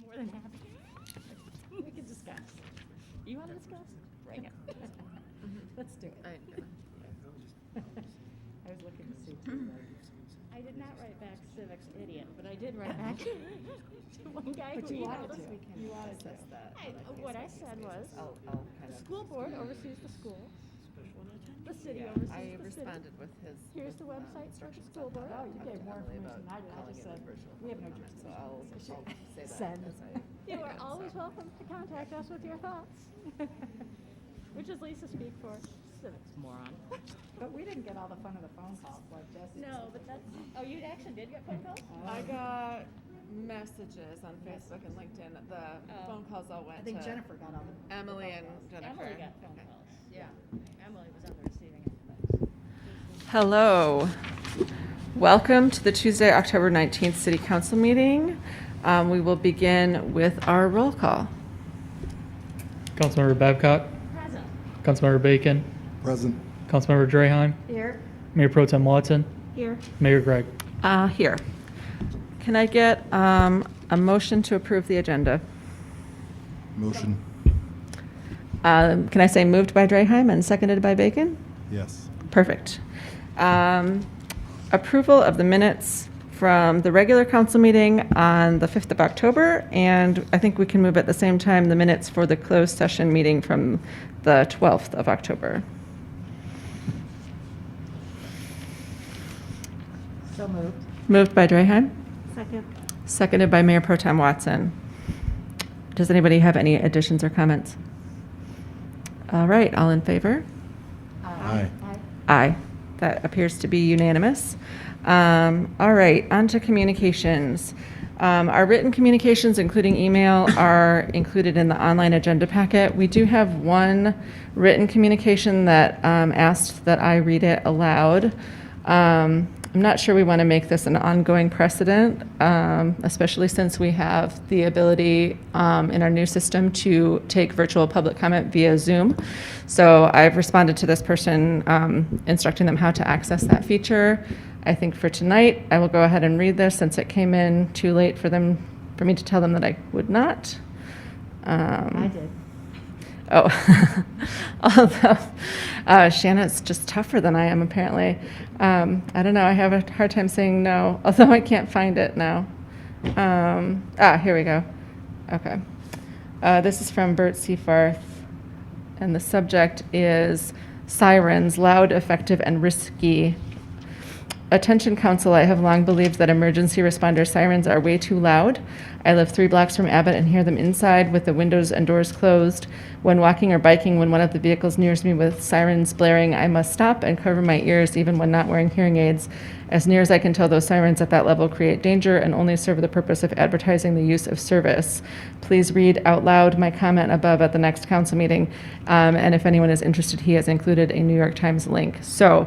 More than happy. We can discuss. You want to discuss? Bring it. Let's do it. I was looking to see too. I did not write back civics idiot, but I did write back to one guy But who you emailed wanted us. to. You wanted to. What I said was, I'll the school board oversees the school. The city Yeah, oversees I the city. responded with his. Here's the website for the school board. Oh, you gave more information than I did. I just said, we have no jurisdiction. So I'll say that. Send. as I You make are it, always so. welcome to contact us with your thoughts. Which is Lisa speak for civics moron. But we didn't get all the fun of the phone calls like Jesse. No, but that's, oh, you actually did get phone calls? I got messages on Facebook and LinkedIn. The phone calls all went I think to Jennifer got all the. Emily and Jennifer. Emily got phone Okay. calls, yeah. Emily was on the receiving end of it. Hello. Welcome to the Tuesday, October 19th City Council meeting. We will begin with our roll call. Councilmember Babcock, Present. Councilmember Bacon, Present. Councilmember Draheim, Here. Mayor Pro Tem Watson, Here. Mayor Gregg. Here. Can I get a motion to approve the agenda? Motion. Can I say moved by Draheim and seconded by Bacon? Yes. Perfect. Approval of the minutes from the regular council meeting on the 5th of October, and I think we can move at the same time the minutes for the closed session meeting from the 12th of October. So moved. Moved by Draheim, Second. seconded by Mayor Pro Tem Watson. Does anybody have any additions or comments? All right, all in favor? Aye. Aye. That appears to be unanimous. All right, on to communications. Our written communications, including email, are included in the online agenda packet. We do have one written communication that asked that I read it aloud. I'm not sure we want to make this an ongoing precedent, especially since we have the ability in our new system to take virtual public comment via Zoom. So I've responded to this person instructing them how to access that feature. I think for tonight, I will go ahead and read this since it came in too late for me to tell them that I would not. I did. Oh, although Shannon's just tougher than I am, apparently. I don't know. I have a hard time saying no, although I can't find it now. Here we go. Okay. This is from Bert Seafarth, and the subject is sirens, loud, effective, and risky. Attention council, I have long believed that emergency responder sirens are way too loud. I live 3 blocks from Abbott and hear them inside with the windows and doors closed. When walking or biking, when one of the vehicles nears me with sirens blaring, I must stop and cover my ears even when not wearing hearing aids. As near as I can tell, those sirens at that level create danger and only serve the purpose of advertising the use of service. Please read out loud my comment above at the next council meeting. And if anyone is interested, he has included a New York Times link. So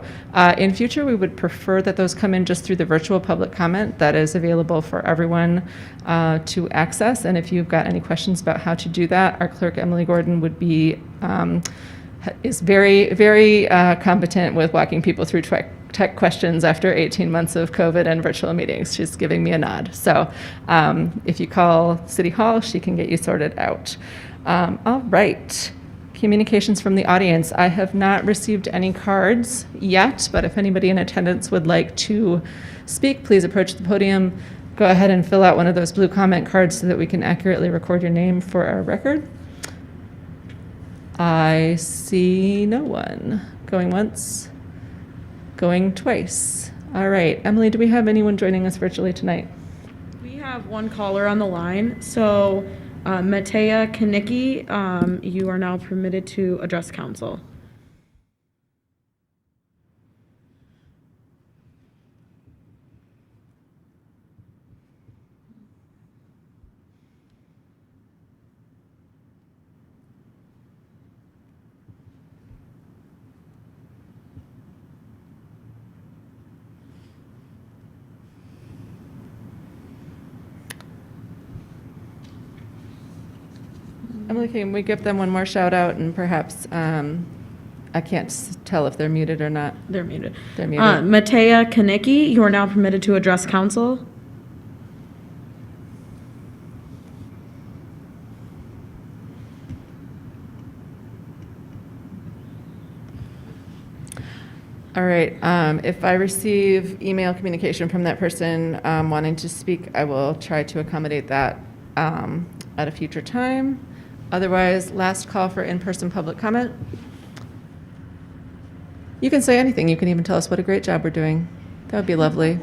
in future, we would prefer that those come in just through the virtual public comment that is available for everyone to access. And if you've got any questions about how to do that, our clerk, Emily Gordon, would be is very, very competent with walking people through tech questions after 18 months of COVID and virtual meetings. She's giving me a nod. So if you call City Hall, she can get you sorted out. All right. Communications from the audience. I have not received any cards yet, but if anybody in attendance would like to speak, please approach the podium. Go ahead and fill out one of those blue comment cards so that we can accurately record your name for our record. I see no one. Going once, going twice. All right, Emily, do we have anyone joining us virtually tonight? We have one caller on the line. So, Matea Kanicki, you are now permitted to address council. Emily, can we give them one more shout out and perhaps, I can't tell if they're muted or not. They're muted. They're muted. Matea Kanicki, you are now permitted to address council. All right, if I receive email communication from that person wanting to speak, I will try to accommodate that at a future time. Otherwise, last call for in-person public comment. You can say anything. You can even tell us what a great job we're doing. That would be lovely.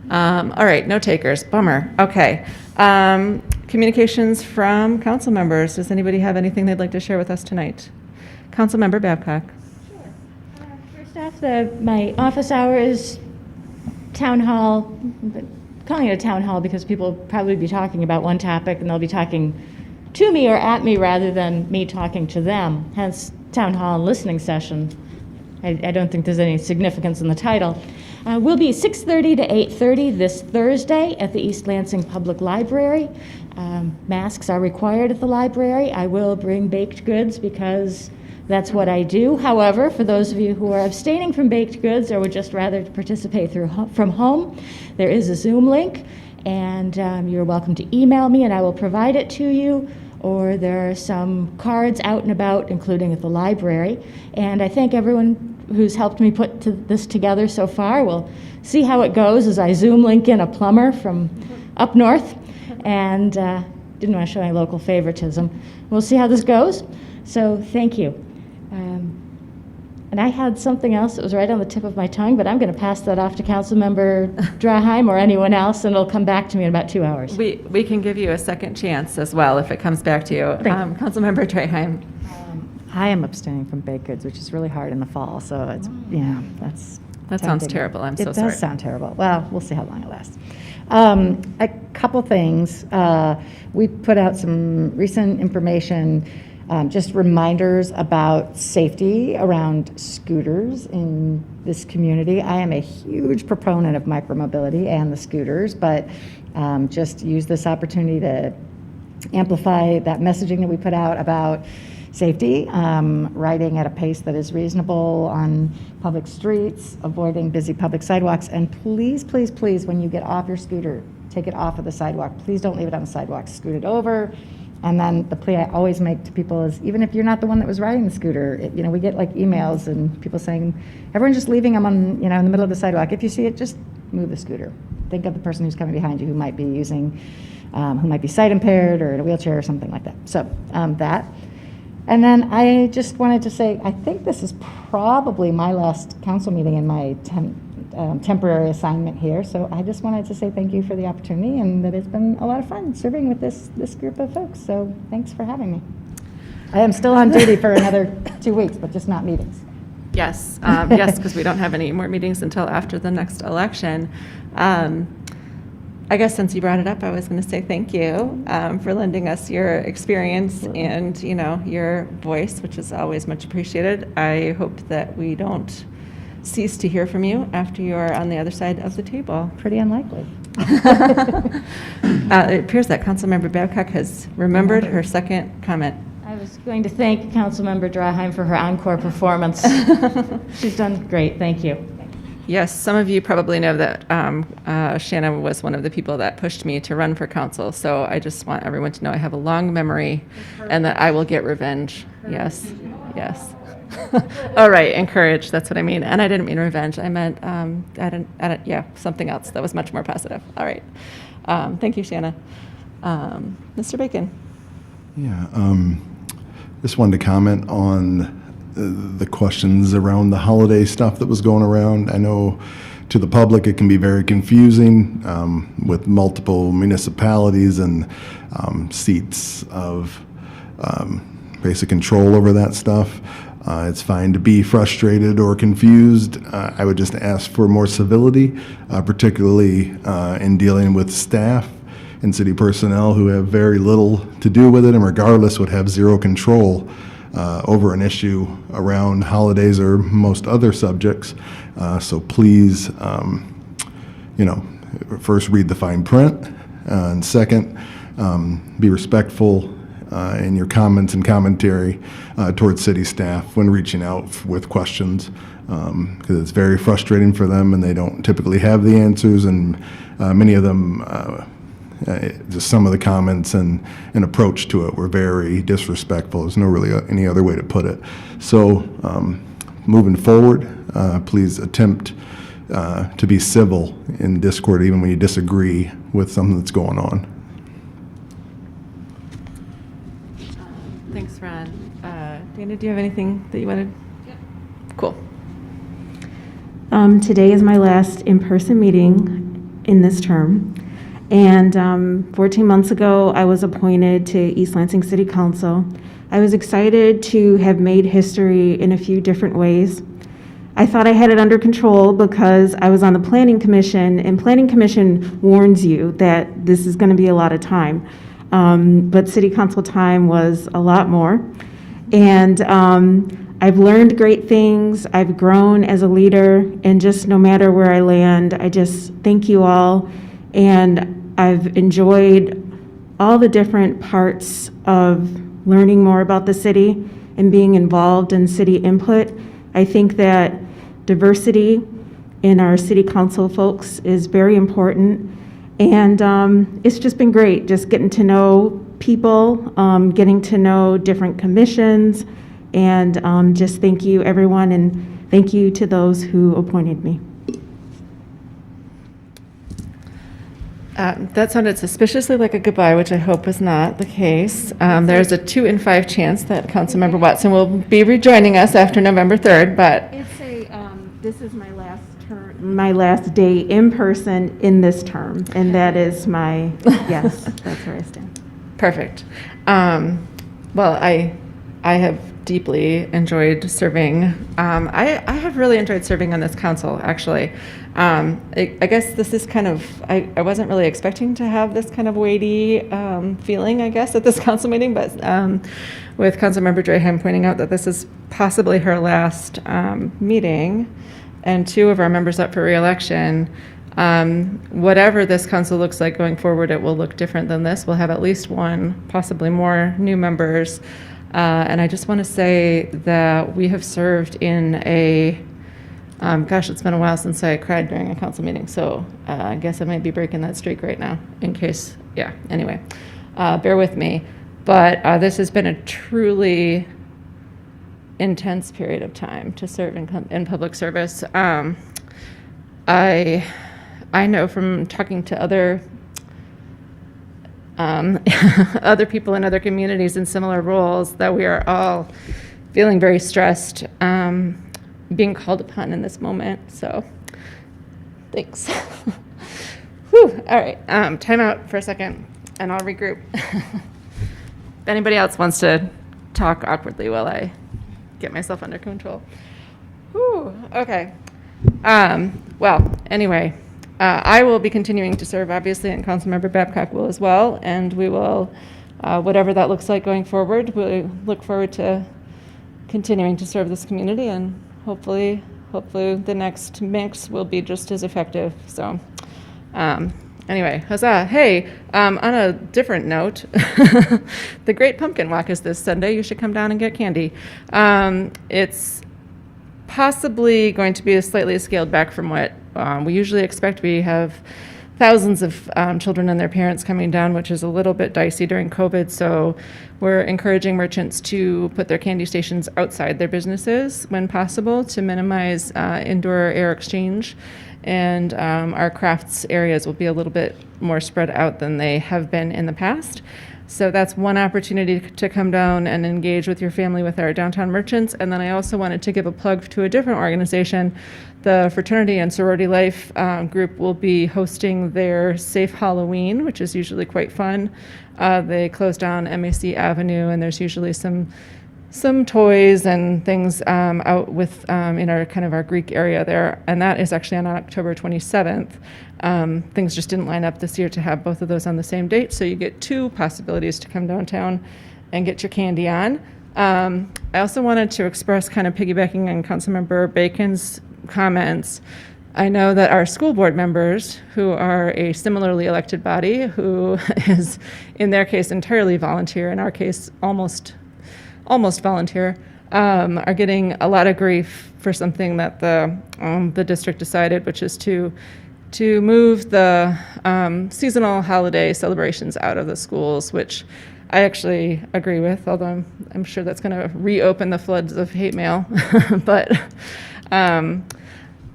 All right, no takers. Bummer. Okay. Communications from council members. Does anybody have anything they'd like to share with us tonight? Councilmember Babcock. First off, my office hours, town hall, but calling it a town hall because people will probably be talking about one topic and they'll be talking to me or at me rather than me talking to them, hence town hall and listening session. I don't think there's any significance in the title. We'll be 6:30 to 8:30 this Thursday at the East Lansing Public Library. Masks are required at the library. I will bring baked goods because that's what I do. However, for those of you who are abstaining from baked goods or would just rather participate from home, there is a Zoom link, and you're welcome to email me and I will provide it to you. Or there are some cards out and about, including at the library. And I thank everyone who's helped me put this together so far. We'll see how it goes as I Zoom link in a plumber from up north. And didn't want to show any local favoritism. We'll see how this goes. So thank you. And I had something else that was right on the tip of my tongue, but I'm going to pass that off to Councilmember Draheim or anyone else, and it'll come back to me in about 2 hours. We can give you a second chance as well if it comes back to you. Councilmember Draheim. I am abstaining from baked goods, which is really hard in the fall, so it's, that's... That sounds terrible. I'm so sorry. It does sound terrible. Well, we'll see how long it lasts. A couple things. We put out some recent information, just reminders about safety around scooters in this community. I am a huge proponent of micromobility and the scooters, but just use this opportunity to amplify that messaging that we put out about safety, riding at a pace that is reasonable on public streets, avoiding busy public sidewalks, and please, please, please, when you get off your scooter, take it off of the sidewalk. Please don't leave it on the sidewalk. Scoot it over. And then the plea I always make to people is, even if you're not the one that was riding the scooter, we get like emails and people saying, everyone's just leaving them on, in the middle of the sidewalk. If you see it, just move the scooter. Think of the person who's coming behind you who might be using, who might be sight impaired or in a wheelchair or something like that. So that. And then I just wanted to say, I think this is probably my last council meeting in my temporary assignment here. So I just wanted to say thank you for the opportunity and that it's been a lot of fun serving with this group of folks. So thanks for having me. I am still on duty for another 2 weeks, but just not meetings. Yes, yes, because we don't have any more meetings until after the next election. I guess since you brought it up, I was going to say thank you for lending us your experience and, your voice, which is always much appreciated. I hope that we don't cease to hear from you after you're on the other side of the table. Pretty unlikely. It appears that Councilmember Babcock has remembered her second comment. I was going to thank Councilmember Draheim for her encore performance. She's done great. Thank you. Yes, some of you probably know that Shanna was one of the people that pushed me to run for council. So I just want everyone to know I have a long memory and that I will get revenge. Yes, yes. Oh, right, encourage, that's what I mean. And I didn't mean revenge. I meant, something else that was much more positive. All right. Thank you, Shanna. Mr. Bacon. Yeah, just wanted to comment on the questions around the holiday stuff that was going around. I know to the public it can be very confusing with multiple municipalities and seats of basic control over that stuff. It's fine to be frustrated or confused. I would just ask for more civility, particularly in dealing with staff and city personnel who have very little to do with it and regardless would have zero control over an issue around holidays or most other subjects. So please, first read the fine print, and second, be respectful in your comments and commentary towards city staff when reaching out with questions, because it's very frustrating for them and they don't typically have the answers, and many of them just some of the comments and approach to it were very disrespectful. There's no really any other way to put it. So moving forward, please attempt to be civil in Discord, even when you disagree with something that's going on. Thanks, Ron. Dana, do you have anything that you wanted? Yep. Cool. Today is my last in-person meeting in this term. And 14 months ago, I was appointed to East Lansing City Council. I was excited to have made history in a few different ways. I thought I had it under control because I was on the Planning Commission, and Planning Commission warns you that this is going to be a lot of time. But City Council time was a lot more. And I've learned great things. I've grown as a leader, and just no matter where I land, I just thank you all. And I've enjoyed all the different parts of learning more about the city and being involved in city input. I think that diversity in our city council folks is very important. And it's just been great, just getting to know people, getting to know different commissions, and just thank you, everyone, and thank you to those who appointed me. That sounded suspiciously like a goodbye, which I hope is not the case. There's a 2 in 5 chance that Councilmember Watson will be rejoining us after November 3rd, but It's this is my last term, my last day in person in this term, and that is my, yes, that's where I stand. perfect. Well, I have deeply enjoyed serving. I have really enjoyed serving on this council, actually. I guess this is kind of, I wasn't really expecting to have this kind of weighty feeling, I guess, at this council meeting, but with Councilmember Draheim pointing out that this is possibly her last meeting, and 2 of our members up for re-election, whatever this council looks like going forward, it will look different than this. We'll have at least 1, possibly more new members. And I just want to say that we have served in a, gosh, it's been a while since I cried during a council meeting, so I guess I might be breaking that streak right now, in case, yeah, anyway, bear with me. But this has been a truly intense period of time to serve in public service. I know from talking to other other people in other communities in similar roles that we are all feeling very stressed, being called upon in this moment. So, thanks. Whew. All right, time out for a second, and I'll regroup. If anybody else wants to talk awkwardly while I get myself under control. Whew. Okay. Well, anyway. I will be continuing to serve, obviously, and Councilmember Babcock will as well, and we will, whatever that looks like going forward, we look forward to continuing to serve this community, and hopefully the next mix will be just as effective. So, anyway, huzzah. Hey, on a different note, the Great Pumpkin Walk is this Sunday. You should come down and get candy. It's possibly going to be slightly scaled back from what we usually expect. We have thousands of children and their parents coming down, which is a little bit dicey during COVID. So we're encouraging merchants to put their candy stations outside their businesses when possible to minimize indoor air exchange. And our crafts areas will be a little bit more spread out than they have been in the past. So that's one opportunity to come down and engage with your family with our downtown merchants. And then I also wanted to give a plug to a different organization. The Fraternity and Sorority Life group will be hosting their Safe Halloween, which is usually quite fun. They close down MAC Avenue, and there's usually some toys and things out with in our kind of our Greek area there, and that is actually on October 27th. Things just didn't line up this year to have both of those on the same date, so you get 2 possibilities to come downtown and get your candy on. I also wanted to express, kind of piggybacking on Councilmember Bacon's comments, I know that our school board members, who are a similarly elected body, who is in their case entirely volunteer, in our case almost volunteer, are getting a lot of grief for something that the district decided, which is to to move the seasonal holiday celebrations out of the schools, which I actually agree with, although I'm sure that's going to reopen the floods of hate mail. But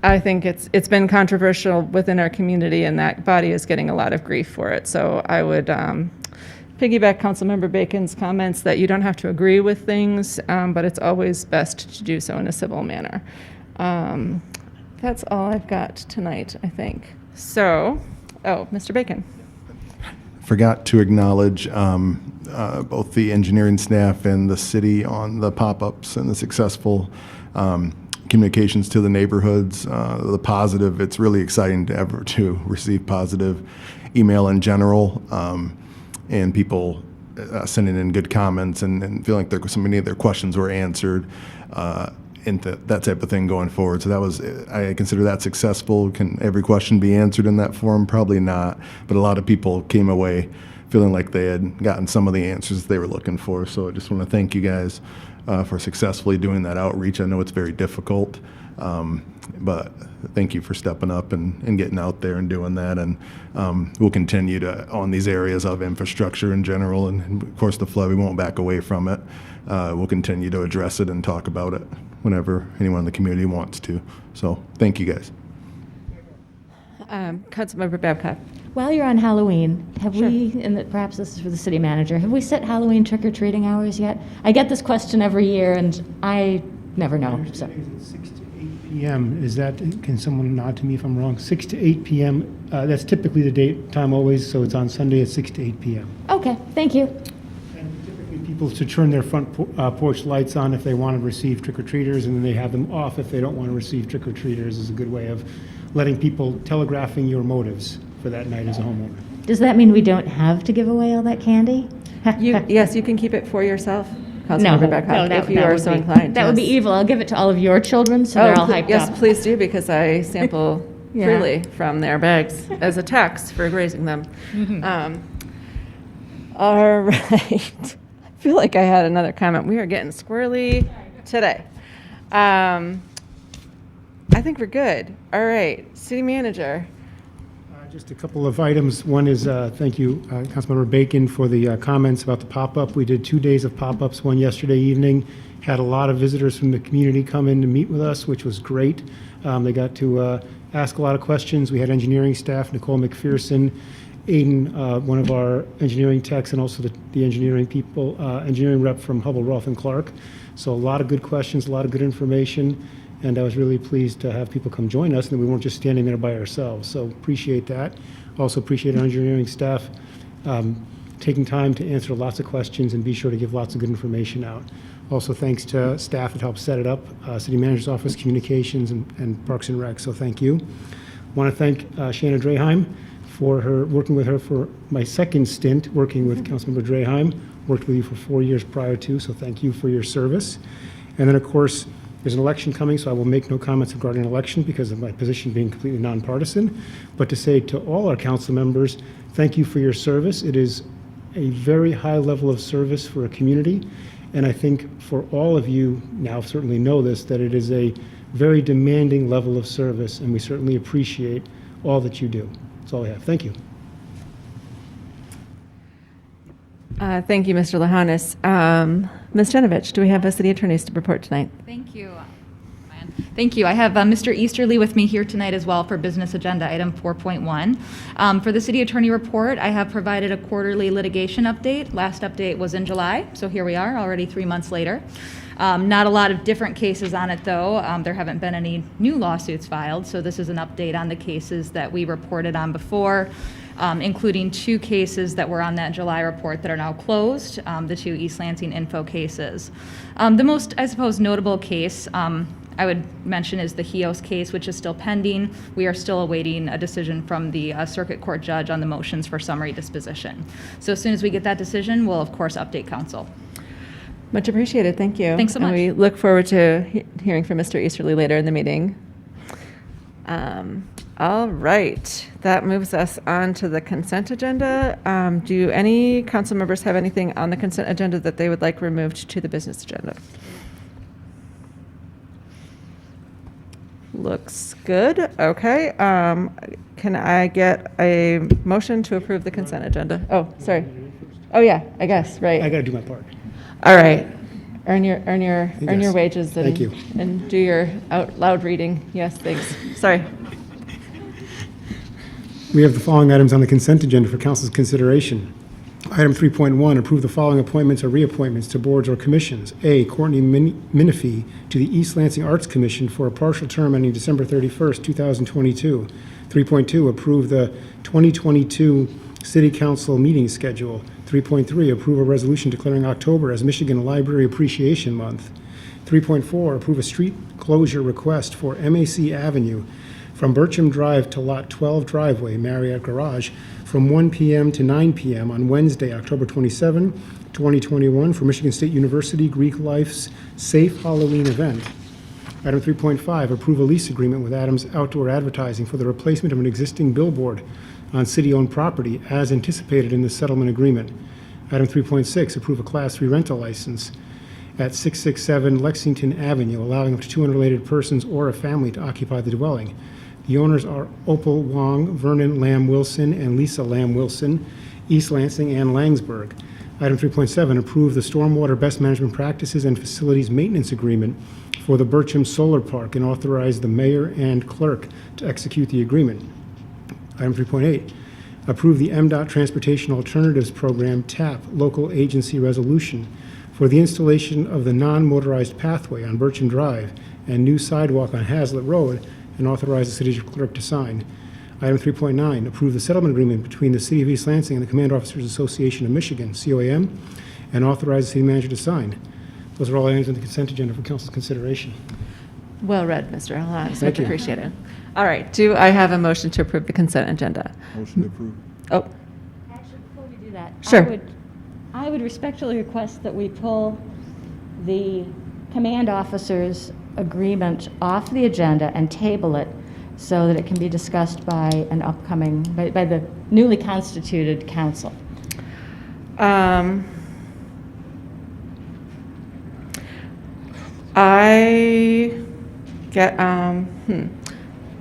I think it's been controversial within our community, and that body is getting a lot of grief for it. So I would piggyback Councilmember Bacon's comments that you don't have to agree with things, but it's always best to do so in a civil manner. That's all I've got tonight, I think. So, Mr. Bacon. Forgot to acknowledge both the engineering staff and the city on the pop-ups and the successful communications to the neighborhoods, the positive. It's really exciting to receive positive email in general, and people sending in good comments and feeling like so many of their questions were answered, and that type of thing going forward. So I consider that successful. Can every question be answered in that form? Probably not, but a lot of people came away feeling like they had gotten some of the answers they were looking for. So I just want to thank you guys for successfully doing that outreach. I know it's very difficult, but thank you for stepping up and getting out there and doing that. And we'll continue on these areas of infrastructure in general. And of course, the flood, we won't back away from it. We'll continue to address it and talk about it whenever anyone in the community wants to. So thank you guys. Councilmember Babcock. While you're on Halloween, have we, and perhaps this is for the city manager, have we set Halloween trick-or-treating hours yet? I get this question every year, and I never know. So. It's 6 to 8 p.m. Is that, can someone nod to me if I'm wrong? 6 to 8 p.m. That's typically the date time always, so it's on Sunday at 6 to 8 p.m. Okay, thank you. And typically people to turn their front porch lights on if they want to receive trick-or-treaters, and then they have them off if they don't want to receive trick-or-treaters is a good way of letting people, telegraphing your motives for that night as a homeowner. Does that mean we don't have to give away all that candy? Yes, you can keep it for yourself, Councilmember Babcock, if you are so inclined. That would be yes. evil. I'll give it to all of your children, so they're all hyped yes, up. please do, because I sample Yeah. freely from their bags as a tax for grazing them. All right. I feel like I had another comment. We are getting squirrely today. I think we're good. All right, city manager. Just a couple of items. One is, thank you, Councilmember Bacon, for the comments about the pop-up. We did 2 days of pop-ups, one yesterday evening. Had a lot of visitors from the community come in to meet with us, which was great. They got to ask a lot of questions. We had engineering staff, Nicole McPherson, Aiden, one of our engineering techs, and also the engineering people, engineering rep from Hubble, Roth, and Clark. So a lot of good questions, a lot of good information. And I was really pleased to have people come join us, and we weren't just standing there by ourselves. So appreciate that. Also appreciate our engineering staff taking time to answer lots of questions and be sure to give lots of good information out. Also thanks to staff that helped set it up, City Manager's Office, Communications, and Parks and Rec. So thank you. Want to thank Shanna Draheim for her working with her for my second stint working with Councilmember Draheim. Worked with you for 4 years prior to, so thank you for your service. And then, of course, there's an election coming, so I will make no comments regarding an election because of my position being completely nonpartisan. But to say to all our council members, thank you for your service. It is a very high level of service for a community. And I think for all of you now certainly know this, that it is a very demanding level of service, and we certainly appreciate all that you do. That's all I have. Thank you. Thank you, Mr. Lahanis. Ms. Genovich, do we have a city attorney's to report tonight? Thank you. Thank you. I have Mr. Easterly with me here tonight as well for business agenda item 4.1. For the city attorney report, I have provided a quarterly litigation update. Last update was in July, so here we are, already 3 months later. Not a lot of different cases on it, though. There haven't been any new lawsuits filed, so this is an update on the cases that we reported on before, including 2 cases that were on that July report that are now closed, the 2 East Lansing info cases. The most, I suppose, notable case I would mention is the Hios case, which is still pending. We are still awaiting a decision from the circuit court judge on the motions for summary disposition. So as soon as we get that decision, we'll of course update council. Much appreciated. Thank you. Thanks so much. And we look forward to hearing from Mr. Easterly later in the meeting. All right. That moves us on to the consent agenda. Do any council members have anything on the consent agenda that they would like removed to the business agenda? Looks good. Okay. Can I get a motion to approve the consent agenda? Oh, sorry. Oh, yeah, I guess, right. I got to do my part. All right. Earn your Yes. wages and, Thank you. and do your out loud reading. Yes, thanks. Sorry. We have the following items on the consent agenda for council's consideration. Item 3.1, approve the following appointments or reappointments to boards or commissions. A, Courtney Minifee to the East Lansing Arts Commission for a partial term ending December 31st, 2022. 3.2, approve the 2022 City Council meeting schedule. 3.3, approve a resolution declaring October as Michigan Library Appreciation Month. 3.4, approve a street closure request for MAC Avenue from Bircham Drive to Lot 12 driveway, Marriott Garage, from 1 p.m. to 9 p.m. on Wednesday, October 27, 2021, for Michigan State University Greek Life's Safe Halloween event. Item 3.5, approve a lease agreement with Adams Outdoor Advertising for the replacement of an existing billboard on city-owned property as anticipated in the settlement agreement. Item 3.6, approve a Class 3 rental license at 667 Lexington Avenue, allowing up to 2 unrelated persons or a family to occupy the dwelling. The owners are Opal Wong, Vernon Lamb Wilson, and Lisa Lamb Wilson, East Lansing and Langsburg. Item 3.7, approve the stormwater best management practices and facilities maintenance agreement for the Bircham Solar Park and authorize the mayor and clerk to execute the agreement. Item 3.8, approve the MDOT Transportation Alternatives Program TAP local agency resolution for the installation of the non-motorized pathway on Bircham Drive and new sidewalk on Hazlitt Road, and authorize the city clerk to sign. Item 3.9, approve the settlement agreement between the City of East Lansing and the Command Officers Association of Michigan, COAM, and authorize the city manager to sign. Those are all items on the consent agenda for council's consideration. Well read, Mr. Alonso. Thank you. Appreciate it. All right. Do I have a motion to approve the consent agenda? Motion to approve. Oh, Actually, before we do that, Sure. I would respectfully request that we pull the command officers' agreement off the agenda and table it so that it can be discussed by an upcoming, by the newly constituted council. I get, I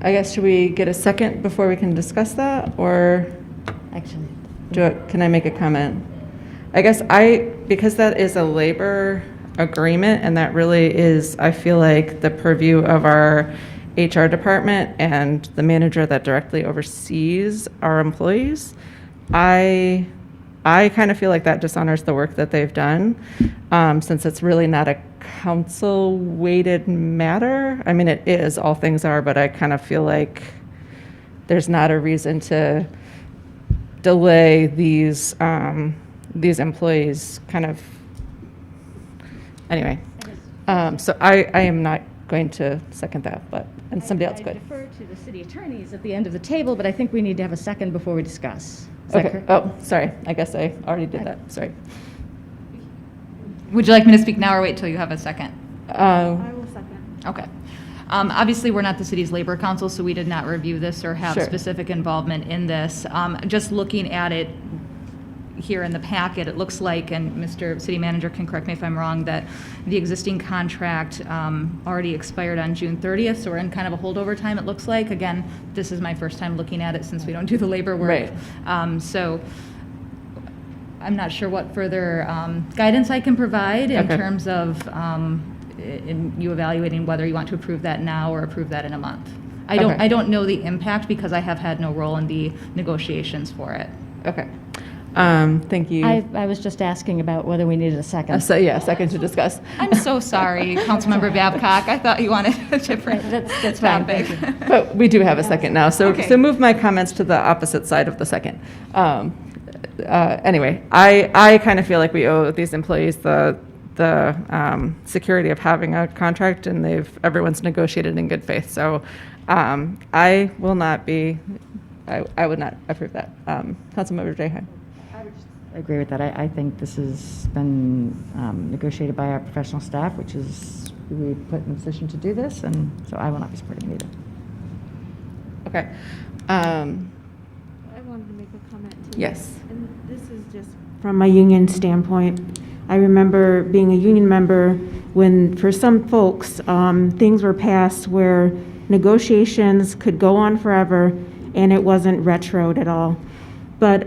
guess, should we get a second before we can discuss that, or Actually, can I make a comment? I guess because that is a labor agreement, and that really is, I feel like, the purview of our HR department and the manager that directly oversees our employees, I kind of feel like that dishonors the work that they've done, since it's really not a council-weighted matter. I mean, it is, all things are, but I kind of feel like there's not a reason to delay these employees kind of, anyway. So I am not going to second that, and somebody else I could. defer to the city attorneys at the end of the table, but I think we need to have a second before we discuss. Is that Okay. correct? Oh, sorry. I guess I already did that. Sorry. Would you like me to speak now or wait till you have a second? Uh, will second. Okay. Obviously, we're not the city's labor council, so we did not review this or have Sure. specific involvement in this. Just looking at it here in the packet, it looks like, and Mr. City Manager can correct me if I'm wrong, that the existing contract already expired on June 30th, so we're in kind of a holdover time, it looks like. Again, this is my first time looking at it since we don't do the labor work. Right. So I'm not sure what further guidance I can provide in Okay. terms of in you evaluating whether you want to approve that now or approve that in a month. I Okay. don't know the impact because I have had no role in the negotiations for it. okay. Thank you. I was just asking about whether we needed a second. So yeah, second to discuss. I'm so sorry, Councilmember Babcock. I thought you wanted a different That's fine, topic. thank you. But we do have a second now, so Okay. so move my comments to the opposite side of the second. Anyway, I kind of feel like we owe these employees the security of having a contract, and everyone's negotiated in good faith. So I will not be. I would not approve that. Councilmember Draheim. I agree with that. I think this has been negotiated by our professional staff, which is we put in a position to do this, and so I will not be supporting it either. Okay. I wanted to make a comment too. Yes. And this is just from a union standpoint. I remember being a union member when, for some folks, things were passed where negotiations could go on forever, and it wasn't retroed at all. But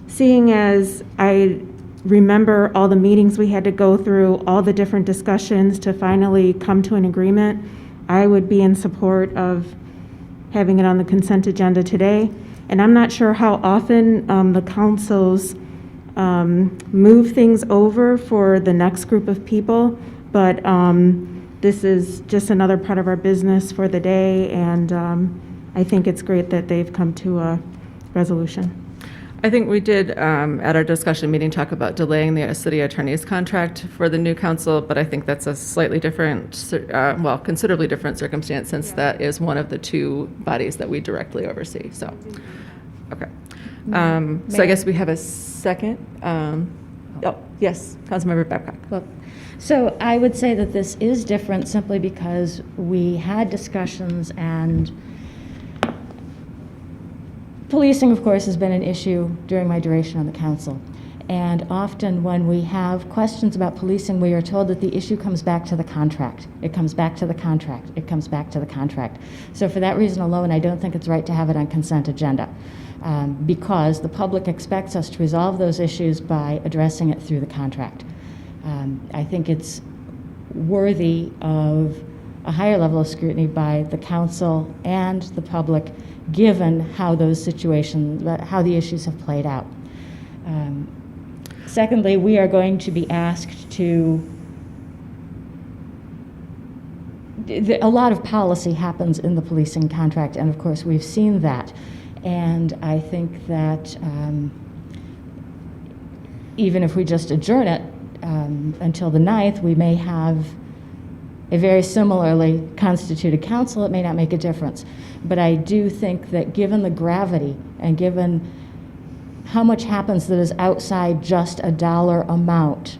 seeing as I remember all the meetings we had to go through, all the different discussions to finally come to an agreement, I would be in support of having it on the consent agenda today. And I'm not sure how often the councils move things over for the next group of people, but this is just another part of our business for the day, and I think it's great that they've come to a resolution. I think we did, at our discussion meeting, talk about delaying the city attorney's contract for the new council, but I think that's a slightly different, well, considerably different circumstance, since that is one of the two bodies that we directly oversee, so, okay. So I guess we have a second. Oh, yes, Councilmember Babcock. Well, so I would say that this is different simply because we had discussions, and policing, of course, has been an issue during my duration on the council. And often when we have questions about policing, we are told that the issue comes back to the contract. It comes back to the contract. It comes back to the contract. So for that reason alone, I don't think it's right to have it on consent agenda, because the public expects us to resolve those issues by addressing it through the contract. I think it's worthy of a higher level of scrutiny by the council and the public, given how those situations, how the issues have played out. Secondly, we are going to be asked to, a lot of policy happens in the policing contract, and of course we've seen that. And I think that even if we just adjourn it until the 9th, we may have a very similarly constituted council. It may not make a difference. But I do think that given the gravity and given how much happens that is outside just a dollar amount,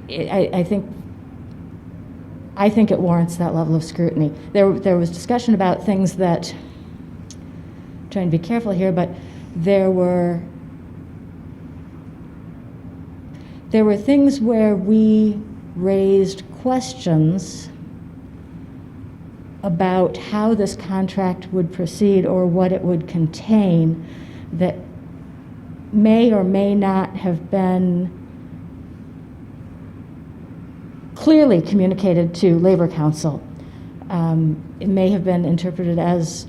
I think it warrants that level of scrutiny. There was discussion about things that, I'm trying to be careful here, but there were things where we raised questions about how this contract would proceed or what it would contain that may or may not have been clearly communicated to Labor Council. It may have been interpreted as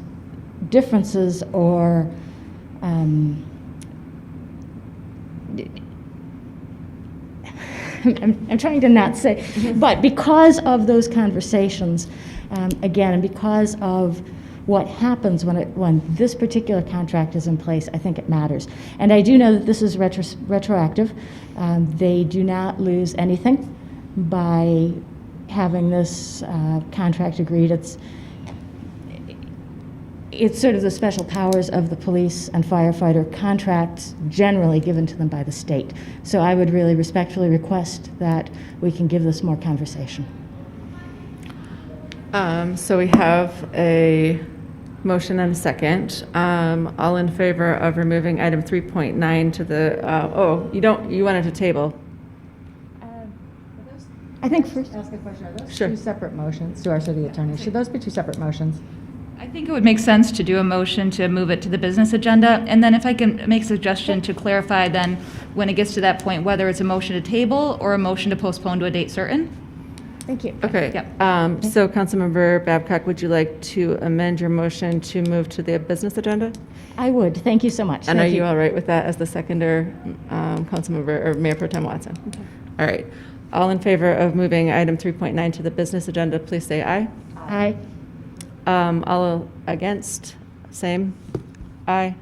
differences or I'm trying to not say, but because of those conversations, again, and because of what happens when this particular contract is in place, I think it matters. And I do know that this is retroactive. They do not lose anything by having this contract agreed. It's sort of the special powers of the police and firefighter contracts generally given to them by the state. So I would really respectfully request that we can give this more conversation. So we have a motion and a second. All in favor of removing item 3.9 to the, you wanted to table. I think first, Ask a question. Are those Sure. two separate motions to our city attorney? Should those be two separate motions? I think it would make sense to do a motion to move it to the business agenda, and then if I can make a suggestion to clarify then, when it gets to that point, whether it's a motion to table or a motion to postpone to a date certain. thank you. Okay. Yep. So Councilmember Babcock, would you like to amend your motion to move to the business agenda? I would. Thank you so much. And are Thank you all right with that as the seconder, Councilmember or Mayor Pro Tem Watson? All right. All in favor of moving item 3.9 to the business agenda, please say aye. Aye. All against, same, aye.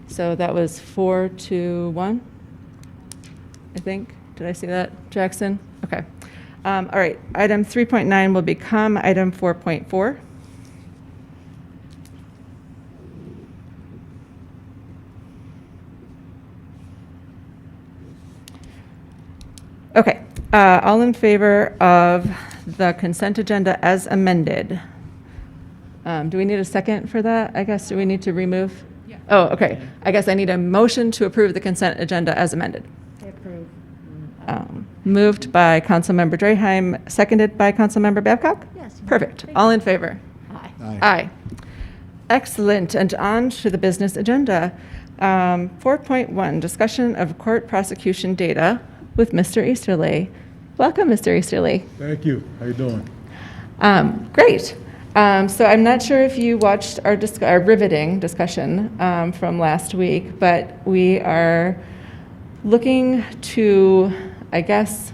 So that was 4-1, I think. Did I see that, Jackson? Okay. All right, item 3.9 will become item 4.4. Okay, all in favor of the consent agenda as amended? Do we need a second for that? I guess, do we need to remove? Yeah. Oh, okay. I guess I need a motion to approve the consent agenda as amended. I approve. Moved by Councilmember Draheim, seconded by Councilmember Babcock? Yes. Perfect. All in favor? Aye. Aye. Excellent. And on to the business agenda. 4.1, discussion of court prosecution data with Mr. Easterly. Welcome, Mr. Easterly. Thank you. How you doing? Great. So I'm not sure if you watched our riveting discussion from last week, but we are looking to, I guess,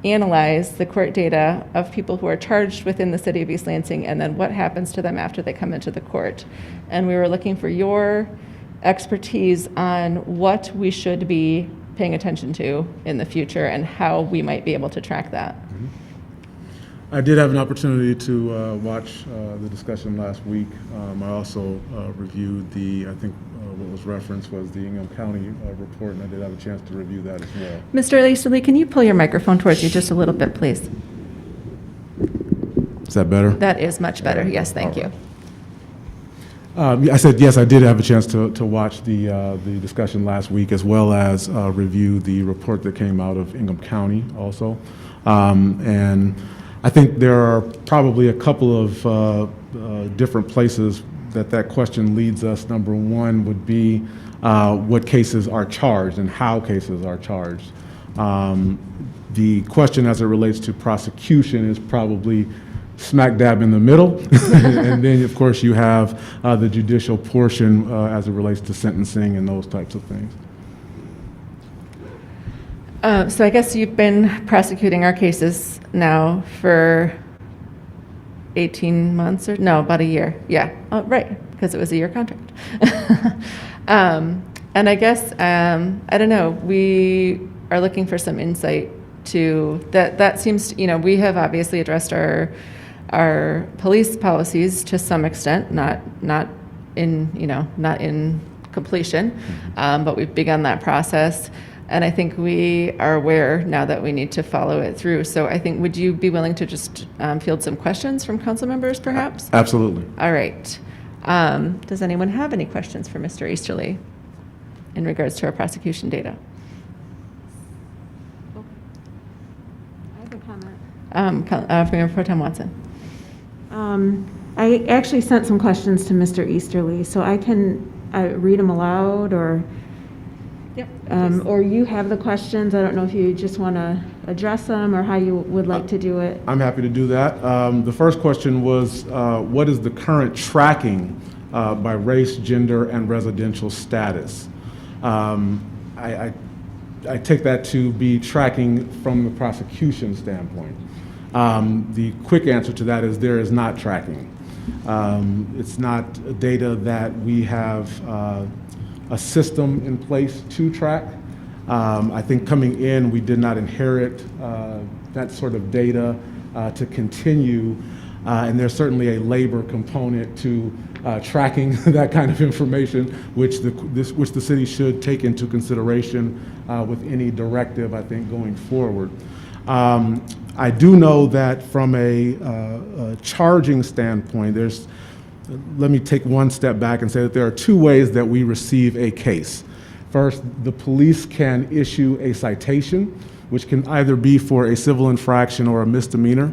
analyze the court data of people who are charged within the city of East Lansing and then what happens to them after they come into the court. And we were looking for your expertise on what we should be paying attention to in the future and how we might be able to track that. I did have an opportunity to watch the discussion last week. I also reviewed I think what was referenced was the Ingham County report, and I did have a chance to review that as well. Mr. Easterly, can you pull your microphone towards you just a little bit, please? Is that better? That is much better. Yes, thank you. I said yes, I did have a chance to watch the discussion last week, as well as review the report that came out of Ingham County also. And I think there are probably a couple of different places that question leads us. Number one would be what cases are charged and how cases are charged. The question as it relates to prosecution is probably smack dab in the middle. And then, of course, you have the judicial portion as it relates to sentencing and those types of things. So I guess you've been prosecuting our cases now for 18 months about a year. Yeah, right, because it was a year contract. And I guess, I don't know, we are looking for some insight to that seems, we have obviously addressed our police policies to some extent, not in completion, but we've begun that process. And I think we are aware now that we need to follow it through. So I think, would you be willing to just field some questions from council members, perhaps? Absolutely. All right. Does anyone have any questions for Mr. Easterly in regards to our prosecution data? I have a comment. Mayor Pro Tem Watson. I actually sent some questions to Mr. Easterly, so I can read them aloud, or or you have the questions. I don't know if you just want to address them or how you would like to do it. I'm happy to do that. The first question was, what is the current tracking by race, gender, and residential status? I take that to be tracking from the prosecution standpoint. The quick answer to that is there is not tracking. It's not data that we have a system in place to track. I think coming in, we did not inherit that sort of data to continue, and there's certainly a labor component to tracking that kind of information, which the city should take into consideration with any directive, I think, going forward. I do know that from a charging standpoint, let me take one step back and say that there are two ways that we receive a case. First, the police can issue a citation, which can either be for a civil infraction or a misdemeanor,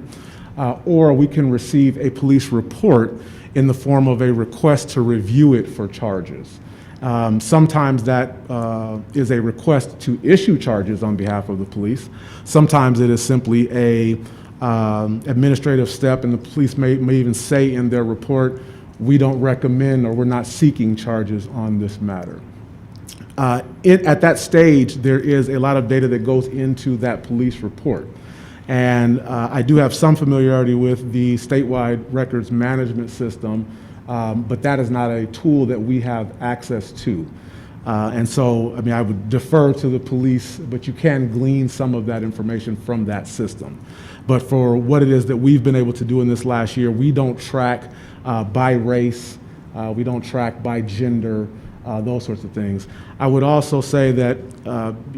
or we can receive a police report in the form of a request to review it for charges. Sometimes that is a request to issue charges on behalf of the police. Sometimes it is simply a administrative step, and the police may even say in their report, we don't recommend or we're not seeking charges on this matter. At that stage, there is a lot of data that goes into that police report. And I do have some familiarity with the statewide records management system, but that is not a tool that we have access to. And so, I would defer to the police, but you can glean some of that information from that system. But for what it is that we've been able to do in this last year, we don't track by race, we don't track by gender, those sorts of things. I would also say that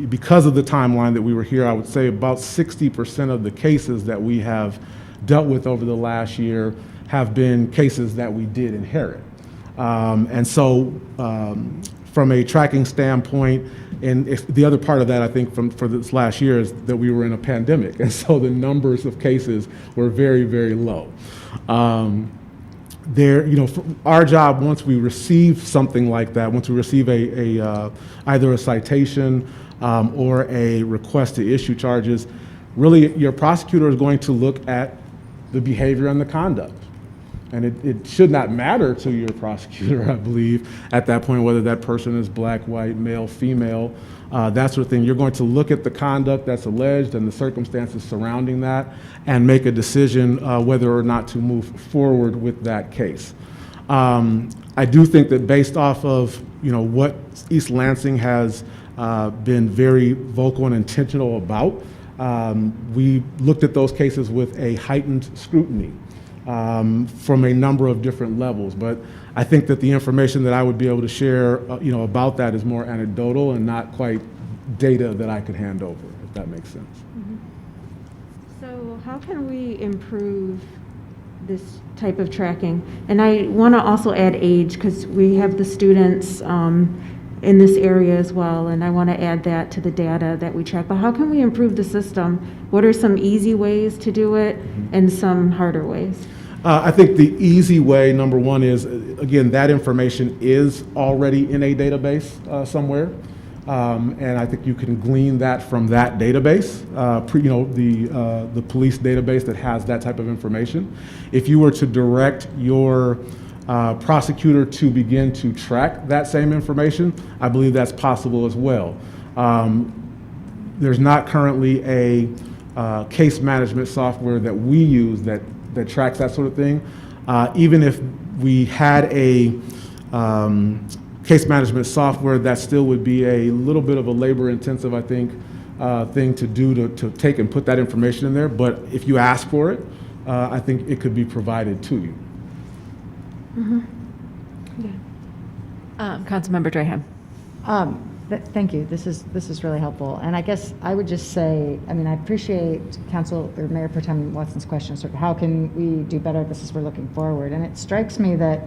because of the timeline that we were here, I would say about 60% of the cases that we have dealt with over the last year have been cases that we did inherit. And so from a tracking standpoint, And the other part of that, I think, for this last year is that we were in a pandemic, and so the numbers of cases were very, very low. Our job, once we receive something like that, once we receive either a citation or a request to issue charges, really your prosecutor is going to look at the behavior and the conduct. And it should not matter to your prosecutor, I believe, at that point, whether that person is black, white, male, female, that sort of thing. You're going to look at the conduct that's alleged and the circumstances surrounding that and make a decision whether or not to move forward with that case. I do think that based off of what East Lansing has been very vocal and intentional about, we looked at those cases with a heightened scrutiny. From a number of different levels, but I think that the information that I would be able to share, about that is more anecdotal and not quite data that I could hand over, if that makes sense. So how can we improve this type of tracking? And I want to also add age, because we have the students in this area as well, and I want to add that to the data that we track. But how can we improve the system? What are some easy ways to do it and some harder ways? I think the easy way, number one, is, again, that information is already in a database somewhere. And I think you can glean that from that database, the police database that has that type of information. If you were to direct your prosecutor to begin to track that same information, I believe that's possible as well. There's not currently a case management software that we use that tracks that sort of thing. Even if we had a case management software, that still would be a little bit of a labor-intensive, I think, thing to do to take and put that information in there. But if you ask for it, I think it could be provided to you. Councilmember Drahan. Thank you. This is really helpful. And I guess I would just say, I appreciate Council or Mayor Pro Tem Watson's question, sort of how can we do better at this as we're looking forward? And it strikes me that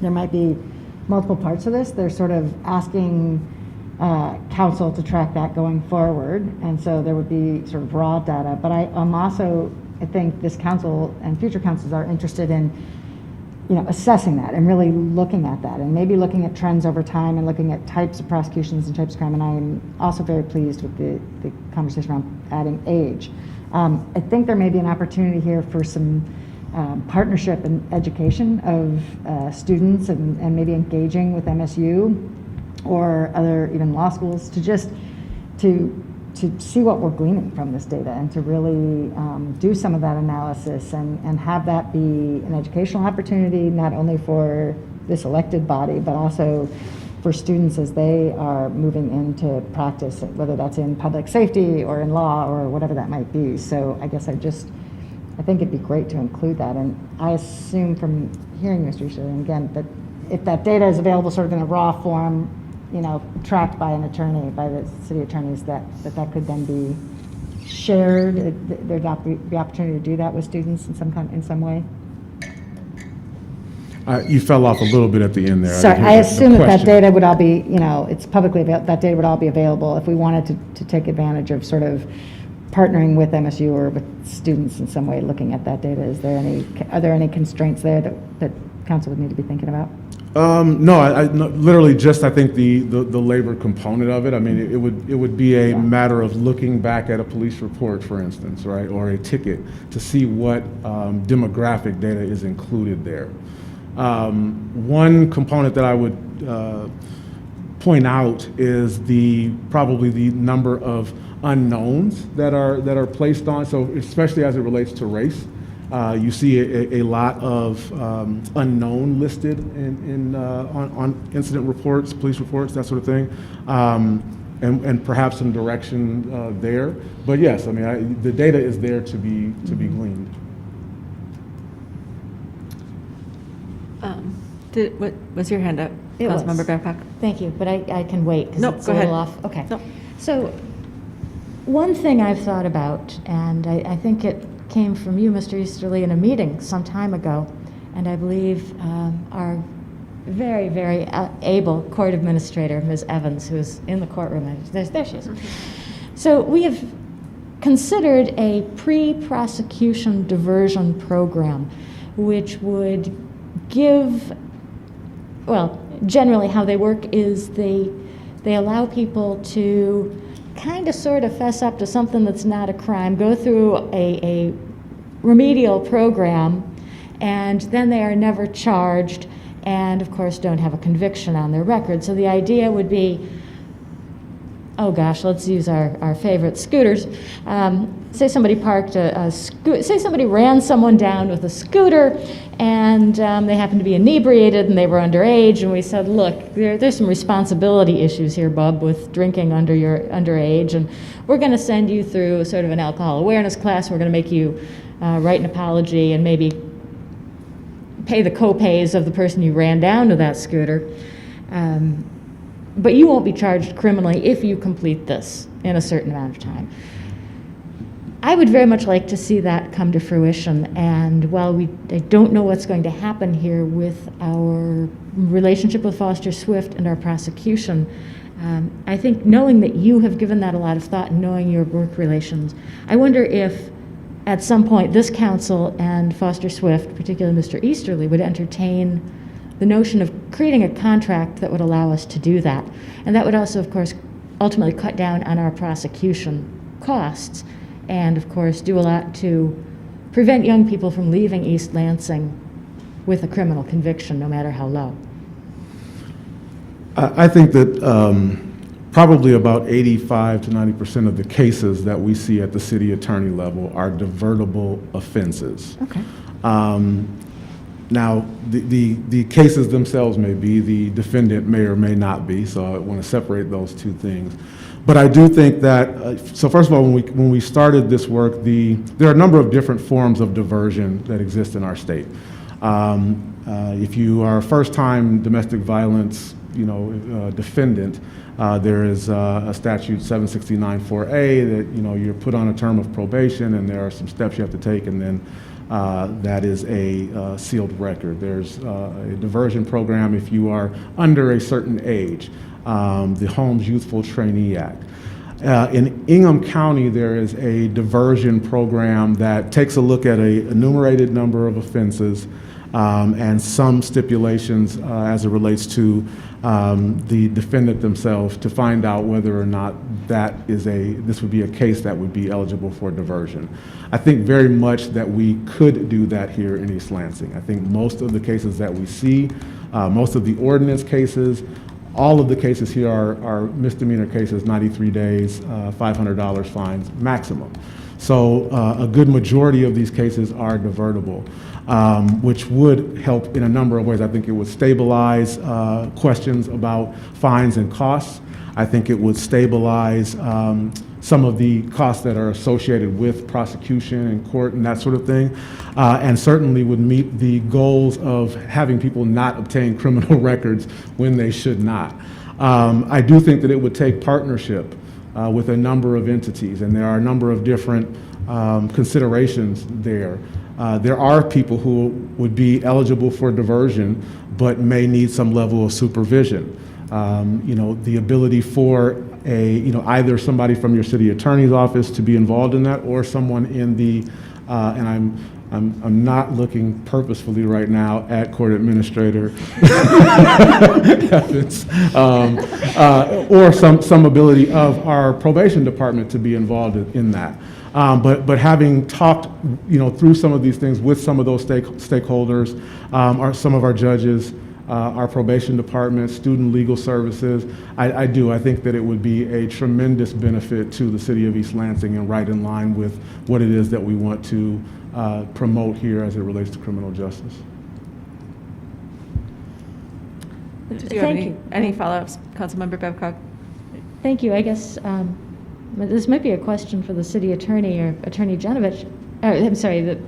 there might be multiple parts of this. They're sort of asking Council to track that going forward. And so there would be sort of raw data. But I think this Council and future councils are interested in assessing that and really looking at that and maybe looking at trends over time and looking at types of prosecutions and types of crime. And I am also very pleased with the conversation around adding age. I think there may be an opportunity here for some partnership and education of students and maybe engaging with MSU or other even law schools to see what we're gleaning from this data and to really do some of that analysis and have that be an educational opportunity, not only for this elected body, but also for students as they are moving into practice, whether that's in public safety or in law or whatever that might be. So I guess I think it'd be great to include that. And I assume from hearing Mr. Easterly, and again, that if that data is available sort of in a raw form, tracked by an attorney, by the city attorneys, that could then be shared. There'd be opportunity to do that with students in some way. You fell off a little bit at the end there. Sorry, I assume that data would all be, it's publicly available. That data would all be available if we wanted to take advantage of sort of partnering with MSU or with students in some way, looking at that data. Are there any constraints there that council would need to be thinking about? No, literally just, I think, the labor component of it. It would be a matter of looking back at a police report, for instance, right, or a ticket to see what demographic data is included there. One component that I would point out is probably the number of unknowns that are placed on. So especially as it relates to race. You see a lot of unknown listed on incident reports, police reports, that sort of thing, and perhaps some direction there. But yes, the data is there to be gleaned. What was your hand up, It was. Councilmember Babcock? Thank you, but I can wait because No, it's go a little ahead. off. Okay. No. So one thing I've thought about, and I think it came from you, Mr. Easterly, in a meeting some time ago, and I believe our very, very able court administrator, Ms. Evans, who is in the courtroom. There she is. So we have considered a pre-prosecution diversion program, which would give, well, generally how they work is they allow people to kind of sort of fess up to something that's not a crime, go through a remedial program, and then they are never charged, and of course don't have a conviction on their record. So the idea would be, oh gosh, let's use our favorite scooters. Say somebody parked say somebody ran someone down with a scooter, and they happened to be inebriated and they were underage, and we said, look, there's some responsibility issues here, bub, with drinking under your underage, and we're going to send you through sort of an alcohol awareness class. We're going to make you write an apology and maybe pay the co-pays of the person you ran down to that scooter. But you won't be charged criminally if you complete this in a certain amount of time. I would very much like to see that come to fruition, and while I don't know what's going to happen here with our relationship with Foster Swift and our prosecution, I think knowing that you have given that a lot of thought and knowing your work relations, I wonder if at some point this council and Foster Swift, particularly Mr. Easterly, would entertain the notion of creating a contract that would allow us to do that. And that would also, of course, ultimately cut down on our prosecution costs and, of course, do a lot to prevent young people from leaving East Lansing with a criminal conviction, no matter how low. I think that probably about 85 to 90% of the cases that we see at the city attorney level are divertible offenses. Okay. Now, the cases themselves may be, the defendant may or may not be, so I want to separate those two things. But I do think that, so first of all, when we started this work, there are a number of different forms of diversion that exist in our state. If you are a first-time domestic violence, defendant, there is a statute 769-4A that, you're put on a term of probation, and there are some steps you have to take, and then that is a sealed record. There's a diversion program if you are under a certain age, the Holmes Youthful Trainee Act. In Ingham County, there is a diversion program that takes a look at a enumerated number of offenses and some stipulations as it relates to the defendant themselves to find out whether or not this would be a case that would be eligible for diversion. I think very much that we could do that here in East Lansing. I think most of the cases that we see, most of the ordinance cases, all of the cases here are misdemeanor cases, 93 days, $500 fines maximum. So a good majority of these cases are divertible, which would help in a number of ways. I think it would stabilize questions about fines and costs. I think it would stabilize some of the costs that are associated with prosecution and court and that sort of thing, and certainly would meet the goals of having people not obtain criminal records when they should not. I do think that it would take partnership with a number of entities, and there are a number of different considerations there. There are people who would be eligible for diversion but may need some level of supervision. The ability for either somebody from your city attorney's office to be involved in that, or someone in the, and I'm not looking purposefully right now at court administrator, or some ability of our probation department to be involved in that. But having talked, through some of these things with some of those stakeholders, some of our judges, our probation department, student legal services, I think that it would be a tremendous benefit to the city of East Lansing and right in line with what it is that we want to promote here as it relates to criminal justice. Did you have any follow-ups, Councilmember Babcock? Thank you. I guess this might be a question for the city attorney or Attorney Genovich. I'm sorry, the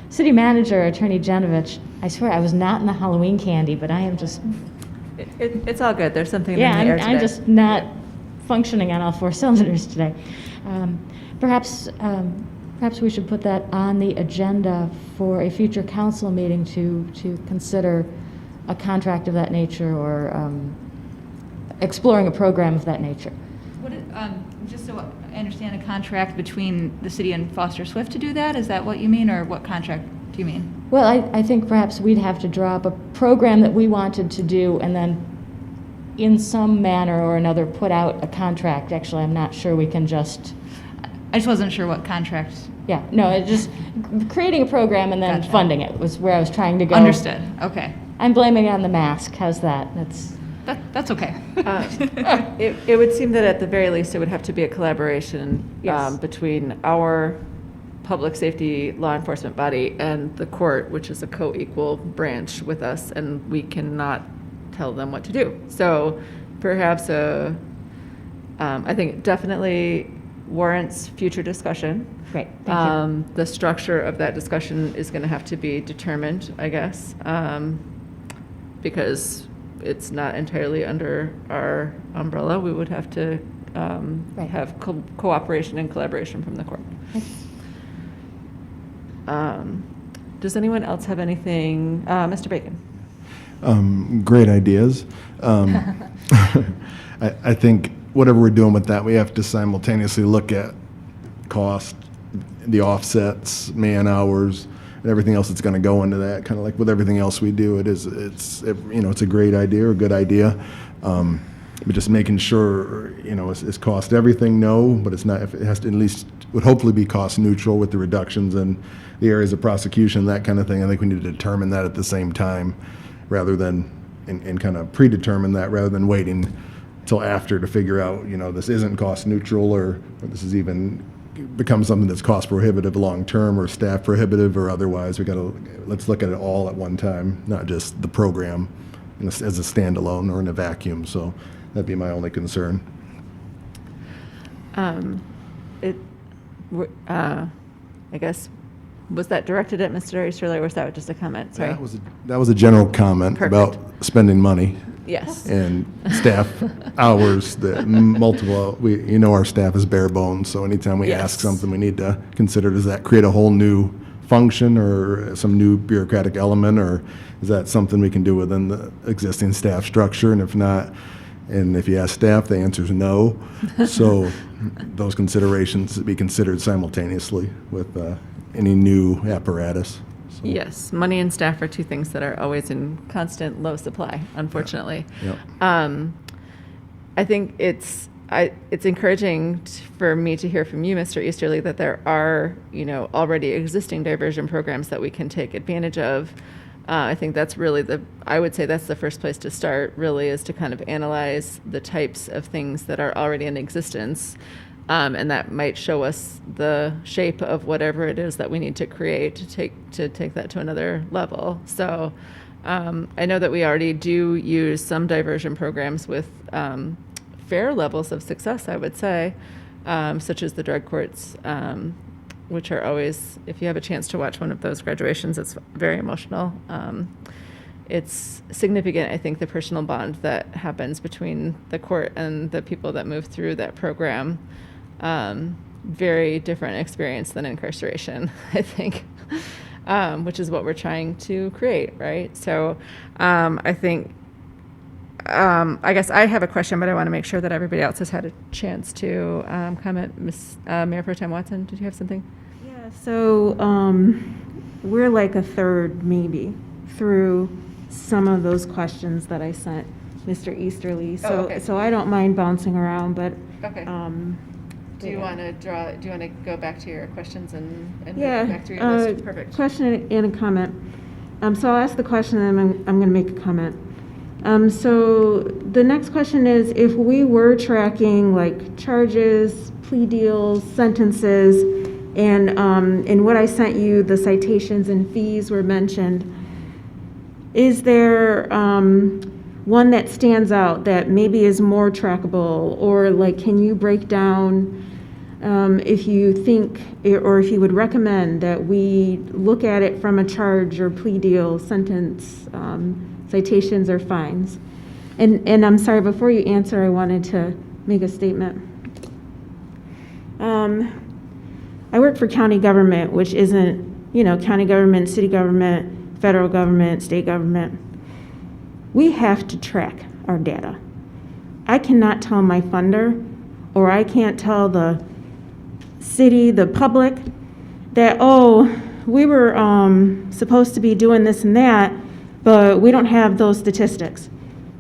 city manager, Attorney Genovich. I swear I was not in the Halloween candy, but I am just... It's all good. There's something in the air today. I'm just not functioning on all four cylinders today. Perhaps we should put that on the agenda for a future council meeting to consider a contract of that nature or exploring a program of that nature. What is, just so I understand, a contract between the city and Foster Swift to do that? Is that what you mean, or what contract do you mean? Well, I think perhaps we'd have to draw up a program that we wanted to do and then in some manner or another put out a contract. Actually, I'm not sure we can just, I just wasn't sure what contract. yeah, no, it just creating a program and then Gotcha. funding it was where I was trying to go. Understood. Okay. I'm blaming it on the mask. How's that? That's okay. It would seem that at the very least, it would have to be a collaboration Yes. between our public safety law enforcement body and the court, which is a co-equal branch with us, and we cannot tell them what to do. So perhaps I think it definitely warrants future discussion. Great, thank you. The structure of that discussion is going to have to be determined, I guess, because it's not entirely under our umbrella. We would have to Right. have cooperation and collaboration from the court. Does anyone else have anything? Mr. Bacon? Great ideas. I think whatever we're doing with that, we have to simultaneously look at cost, the offsets, man hours, and everything else that's going to go into that. Kind of like with everything else we do, it's a great idea or a good idea. But just making sure, is cost everything? No, but it's not. If it has to, at least would hopefully be cost neutral with the reductions in the areas of prosecution, that kind of thing. I think we need to determine that at the same time, rather than and kind of predetermine that rather than waiting till after to figure out, this isn't cost neutral or this is even become something that's cost prohibitive long term or staff prohibitive or otherwise. Let's look at it all at one time, not just the program as a standalone or in a vacuum. So that'd be my only concern. I guess, was that directed at Mr. Easterly, or was that just a comment? Sorry. That was a general comment Perfect. about spending money Yes. and staff hours. That multiple. Our staff is bare bones. So anytime we ask Yes. something, we need to consider: does that create a whole new function or some new bureaucratic element, or is that something we can do within the existing staff structure? And if not, and if you ask staff, the answer is no. So those considerations be considered simultaneously with any new apparatus. So, Yes, money and staff are two things that are always in constant low supply, unfortunately. Yep. I think it's encouraging for me to hear from you, Mr. Easterly, that there are, already existing diversion programs that we can take advantage of. I think that's really I would say that's the first place to start, really, is to kind of analyze the types of things that are already in existence. And that might show us the shape of whatever it is that we need to create to take that to another level. So I know that we already do use some diversion programs with fair levels of success, I would say, such as the drug courts, which are always, if you have a chance to watch one of those graduations, it's very emotional. It's significant, I think, the personal bond that happens between the court and the people that move through that program. Very different experience than incarceration, I think, which is what we're trying to create, right? So I think, I guess I have a question, but I want to make sure that everybody else has had a chance to comment. Mayor Pro Tem Watson, did you have something? Yeah, so we're like a third, maybe, through some of those questions that I sent Mr. Easterly. So, Oh, okay. so I don't mind bouncing around, but Okay. Do you want to go back to your questions and yeah, back to your list? Perfect. question and a comment. So I'll ask the question and then I'm going to make a comment. So the next question is, if we were tracking like charges, plea deals, sentences, and in what I sent you, the citations and fees were mentioned, is there one that stands out that maybe is more trackable, or like, can you break down if you think, or if you would recommend that we look at it from a charge or plea deal, sentence, citations or fines? And I'm sorry, before you answer, I wanted to make a statement. I work for county government, which isn't, county government, city government, federal government, state government. we have to track our data. I cannot tell my funder, or I can't tell the city, the public, that, oh, we were supposed to be doing this and that, but we don't have those statistics.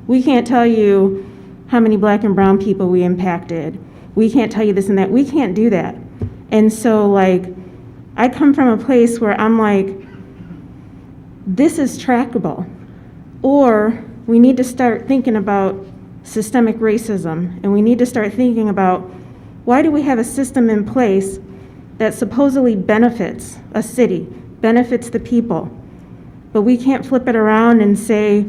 We can't tell you how many black and brown people we impacted. We can't tell you this and that. We can't do that. And so, like, I come from a place where I'm like, this is trackable. Or we need to start thinking about systemic racism, and we need to start thinking about, why do we have a system in place that supposedly benefits a city, benefits the people, but we can't flip it around and say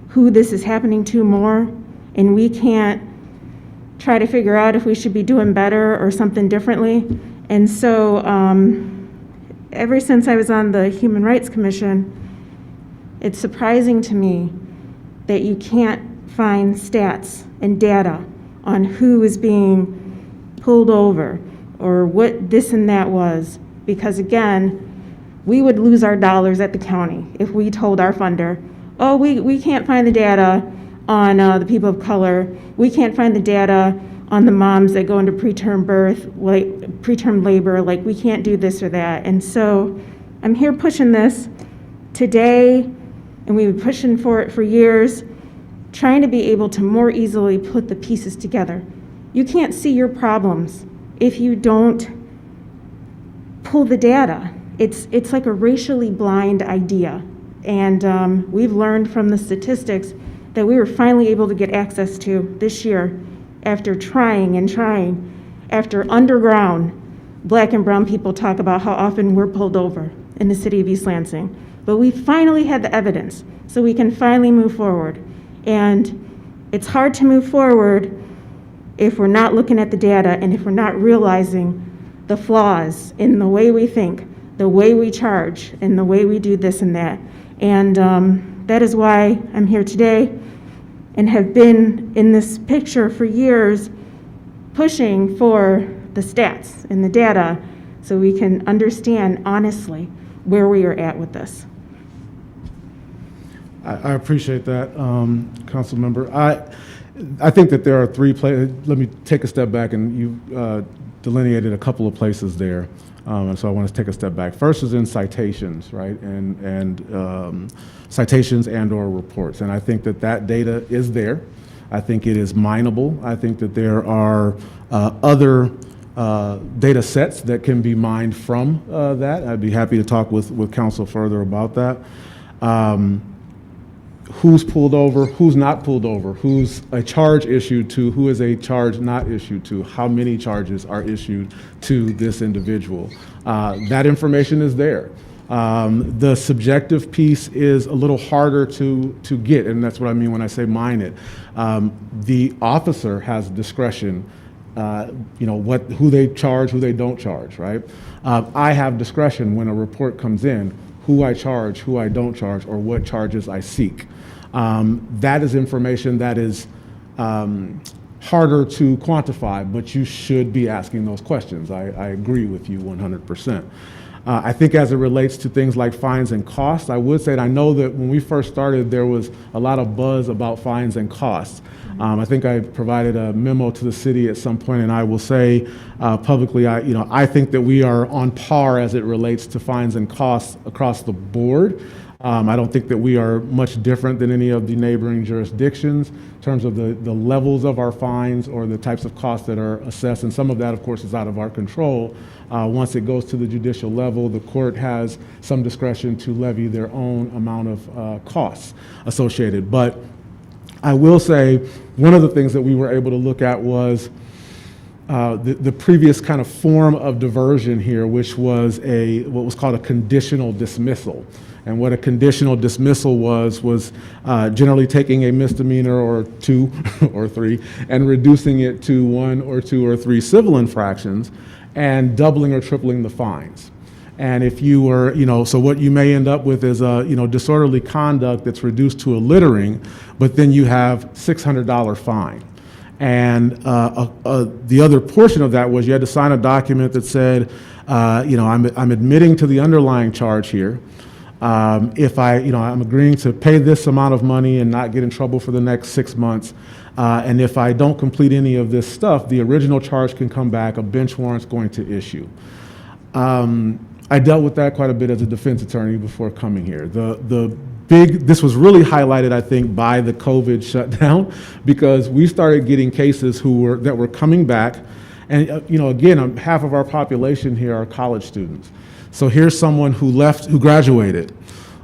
who this is happening to more, and we can't try to figure out if we should be doing better or something differently. And so ever since I was on the Human Rights Commission, it's surprising to me that you can't find stats and data on who is being pulled over or what this and that was, because again, we would lose our dollars at the county if we told our funder, oh, we can't find the data on the people of color, we can't find the data on the moms that go into preterm birth, like preterm labor, like we can't do this or that. And so I'm here pushing this today, and we've been pushing for it for years, trying to be able to more easily put the pieces together. You can't see your problems if you don't pull the data. It's like a racially blind idea. And we've learned from the statistics that we were finally able to get access to this year after trying and trying. After underground, black and brown people talk about how often we're pulled over in the city of East Lansing. But we finally had the evidence, so we can finally move forward. And it's hard to move forward if we're not looking at the data and if we're not realizing the flaws in the way we think, the way we charge, and the way we do this and that. And that is why I'm here today and have been in this picture for years, pushing for the stats and the data so we can understand honestly where we are at with this. I appreciate that, Council Member. I think that there are three places. Let me take a step back, and you delineated a couple of places there. And so I want to take a step back. First is in citations, right? And citations and/or reports. And I think that that data is there. I think it is mineable. I think that there are other data sets that can be mined from that. I'd be happy to talk with Council further about that. Who's pulled over, who's not pulled over, who's a charge issued to, who is a charge not issued to, how many charges are issued to this individual. That information is there. The subjective piece is a little harder to get, and that's what I mean when I say mine it. The officer has discretion, who they charge, who they don't charge, right? I have discretion when a report comes in, who I charge, who I don't charge, or what charges I seek. That is information that is harder to quantify, but you should be asking those questions. I agree with you 100%. I think as it relates to things like fines and costs, I would say that I know that when we first started, there was a lot of buzz about fines and costs. I think I provided a memo to the city at some point, and I will say publicly, I think that we are on par as it relates to fines and costs across the board. I don't think that we are much different than any of the neighboring jurisdictions in terms of the levels of our fines or the types of costs that are assessed. And some of that, of course, is out of our control. Once it goes to the judicial level, the court has some discretion to levy their own amount of costs associated. But I will say one of the things that we were able to look at was the previous kind of form of diversion here, which was what was called a conditional dismissal. And what a conditional dismissal was generally taking a misdemeanor or two or three and reducing it to 1 or 2 or 3 civil infractions and doubling or tripling the fines. And if you were, so what you may end up with is disorderly conduct that's reduced to a littering, but then you have $600 fine. And the other portion of that was you had to sign a document that said, I'm admitting to the underlying charge here. If I'm agreeing to pay this amount of money and not get in trouble for the next 6 months, and if I don't complete any of this stuff, the original charge can come back, a bench warrant's going to issue. I dealt with that quite a bit as a defense attorney before coming here. This was really highlighted, I think, by the COVID shutdown, because we started getting cases that were coming back, and again, half of our population here are college students. So here's someone who graduated,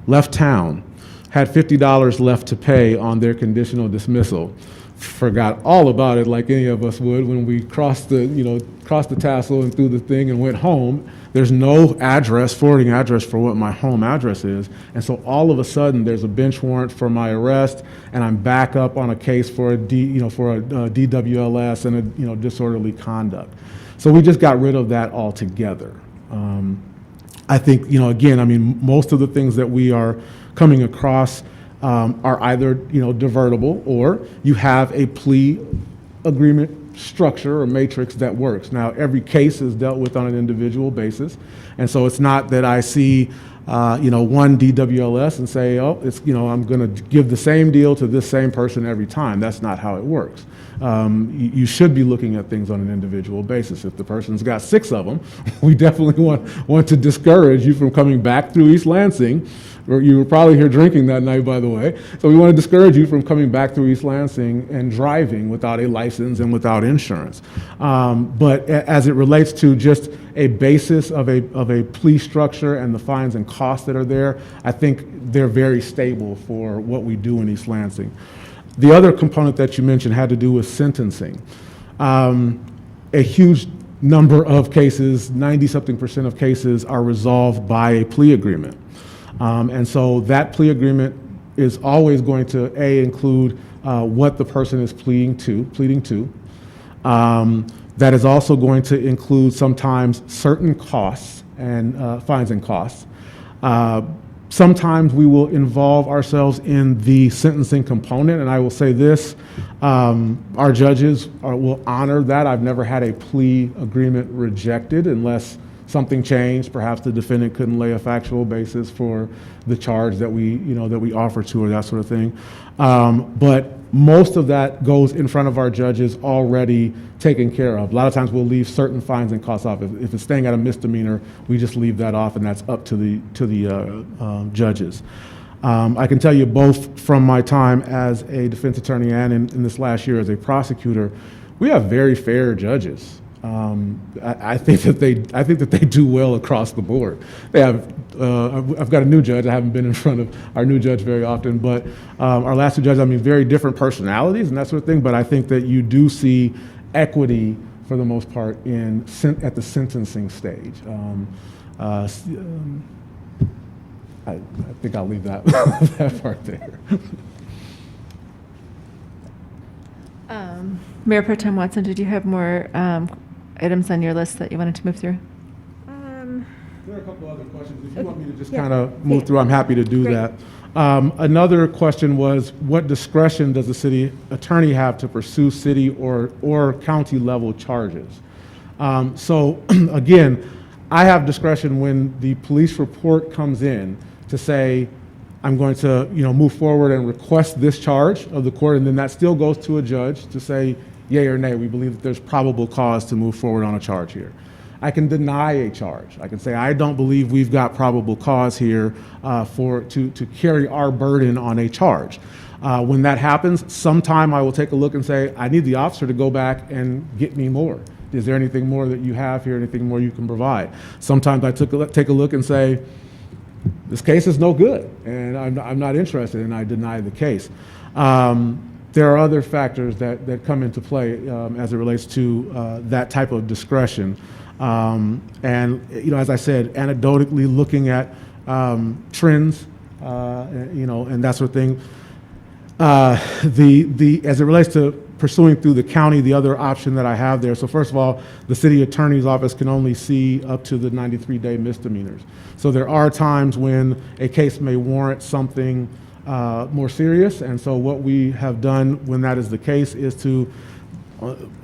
left town, had $50 left to pay on their conditional dismissal, forgot all about it like any of us would when we crossed the tassel and threw the thing and went home. There's no forwarding address for what my home address is. And so all of a sudden there's a bench warrant for my arrest, and I'm back up on a case for a DWLS and a disorderly conduct. So we just got rid of that altogether. I think, again, most of the things that we are coming across are either, divertible, or you have a plea agreement structure or matrix that works. Now, every case is dealt with on an individual basis, and so it's not that I see, one DWLS and say, oh, I'm going to give the same deal to this same person every time. That's not how it works. You should be looking at things on an individual basis. If the person's got 6 of them, we definitely want to discourage you from coming back through East Lansing. You were probably here drinking that night, by the way. So we want to discourage you from coming back through East Lansing and driving without a license and without insurance. But as it relates to just a basis of a plea structure and the fines and costs that are there, I think they're very stable for what we do in East Lansing. The other component that you mentioned had to do with sentencing. A huge number of cases, 90-something% of cases, are resolved by a plea agreement. And so that plea agreement is always going to, include what the person is pleading to. That is also going to include sometimes certain costs and fines and costs. Sometimes we will involve ourselves in the sentencing component, and I will say this, our judges will honor that. I've never had a plea agreement rejected unless something changed. Perhaps the defendant couldn't lay a factual basis for the charge that we offer to, or that sort of thing. But most of that goes in front of our judges already taken care of. A lot of times we'll leave certain fines and costs off. If it's staying at a misdemeanor, we just leave that off, and that's up to the judges. I can tell you, both from my time as a defense attorney and in this last year as a prosecutor, we have very fair judges. I think that they do well across the board. They have. I've got a new judge. I haven't been in front of our new judge very often, but our last 2 judges, very different personalities and that sort of thing. But I think that you do see equity for the most part at the sentencing stage. I think I'll leave that that part there. Mayor Pro Tem Watson, did you have more items on your list that you wanted to move through? There are a couple other questions. If you want me to just kind of move through, I'm happy to do that. Another question was, what discretion does the city attorney have to pursue city or county level charges? So again, I have discretion when the police report comes in to say, I'm going to move forward and request this charge of the court, and then that still goes to a judge to say, yay or nay, we believe that there's probable cause to move forward on a charge here. I can deny a charge. I can say, I don't believe we've got probable cause here to carry our burden on a charge. When that happens, sometime I will take a look and say, I need the officer to go back and get me more. Is there anything more that you have here, anything more you can provide? Sometimes I take a look and say, this case is no good, and I'm not interested, and I deny the case. There are other factors that come into play as it relates to that type of discretion. And as I said, anecdotally looking at trends, and that sort of thing. As it relates to pursuing through the county, the other option that I have there. So first of all, the city attorney's office can only see up to the 93-day misdemeanors. So there are times when a case may warrant something more serious, and so what we have done when that is the case is to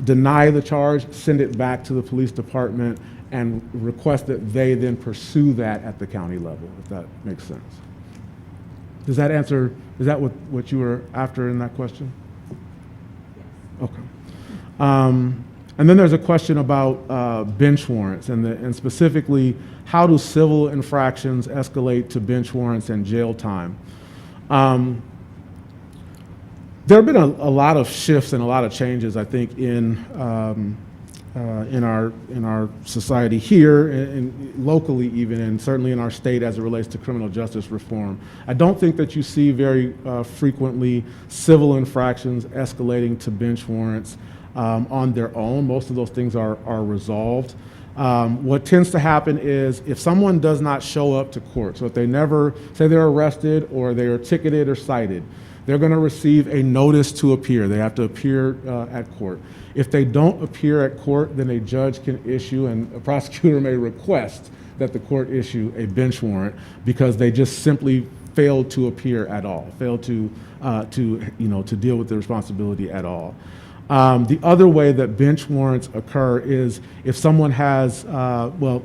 deny the charge, send it back to the police department, and request that they then pursue that at the county level, if that makes sense. Does that answer, is that what you were after in that question? Yes. Okay. And then there's a question about bench warrants, and specifically, how do civil infractions escalate to bench warrants and jail time? There have been a lot of shifts and a lot of changes, I think, in our society here, and locally even, and certainly in our state as it relates to criminal justice reform. I don't think that you see very frequently civil infractions escalating to bench warrants on their own. Most of those things are resolved. What tends to happen is if someone does not show up to court, so if they never say they're arrested or they are ticketed or cited, they're going to receive a notice to appear. They have to appear at court. If they don't appear at court, then a judge can issue, and a prosecutor may request that the court issue a bench warrant because they just simply failed to appear at all, failed to deal with the responsibility at all. The other way that bench warrants occur is if someone has,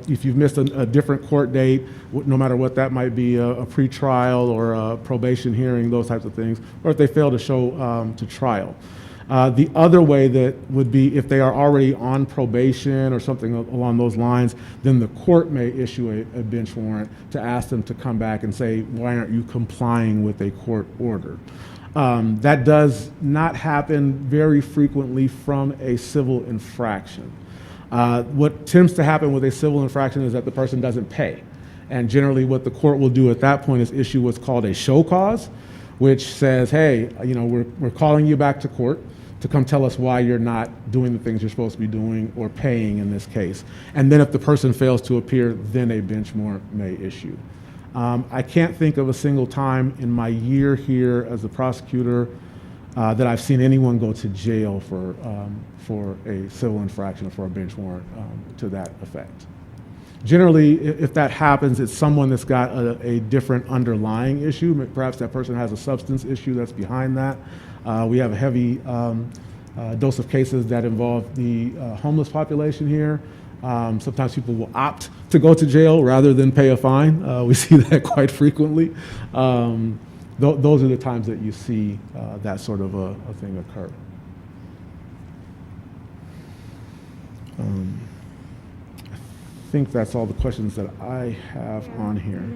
if you've missed a different court date, no matter what that might be, a pretrial or a probation hearing, those types of things, or if they fail to show to trial. The other way that would be if they are already on probation or something along those lines, then the court may issue a bench warrant to ask them to come back and say, why aren't you complying with a court order? That does not happen very frequently from a civil infraction. What tends to happen with a civil infraction is that the person doesn't pay. And generally what the court will do at that point is issue what's called a show cause, which says, hey, we're calling you back to court to come tell us why you're not doing the things you're supposed to be doing or paying in this case. And then if the person fails to appear, then a bench warrant may issue. I can't think of a single time in my year here as a prosecutor that I've seen anyone go to jail for a civil infraction or for a bench warrant to that effect. Generally, if that happens, it's someone that's got a different underlying issue. Perhaps that person has a substance issue that's behind that. We have a heavy dose of cases that involve the homeless population here. Sometimes people will opt to go to jail rather than pay a fine. We see that quite frequently. Those are the times that you see that sort of a thing occur. I think that's all the questions that I have on here.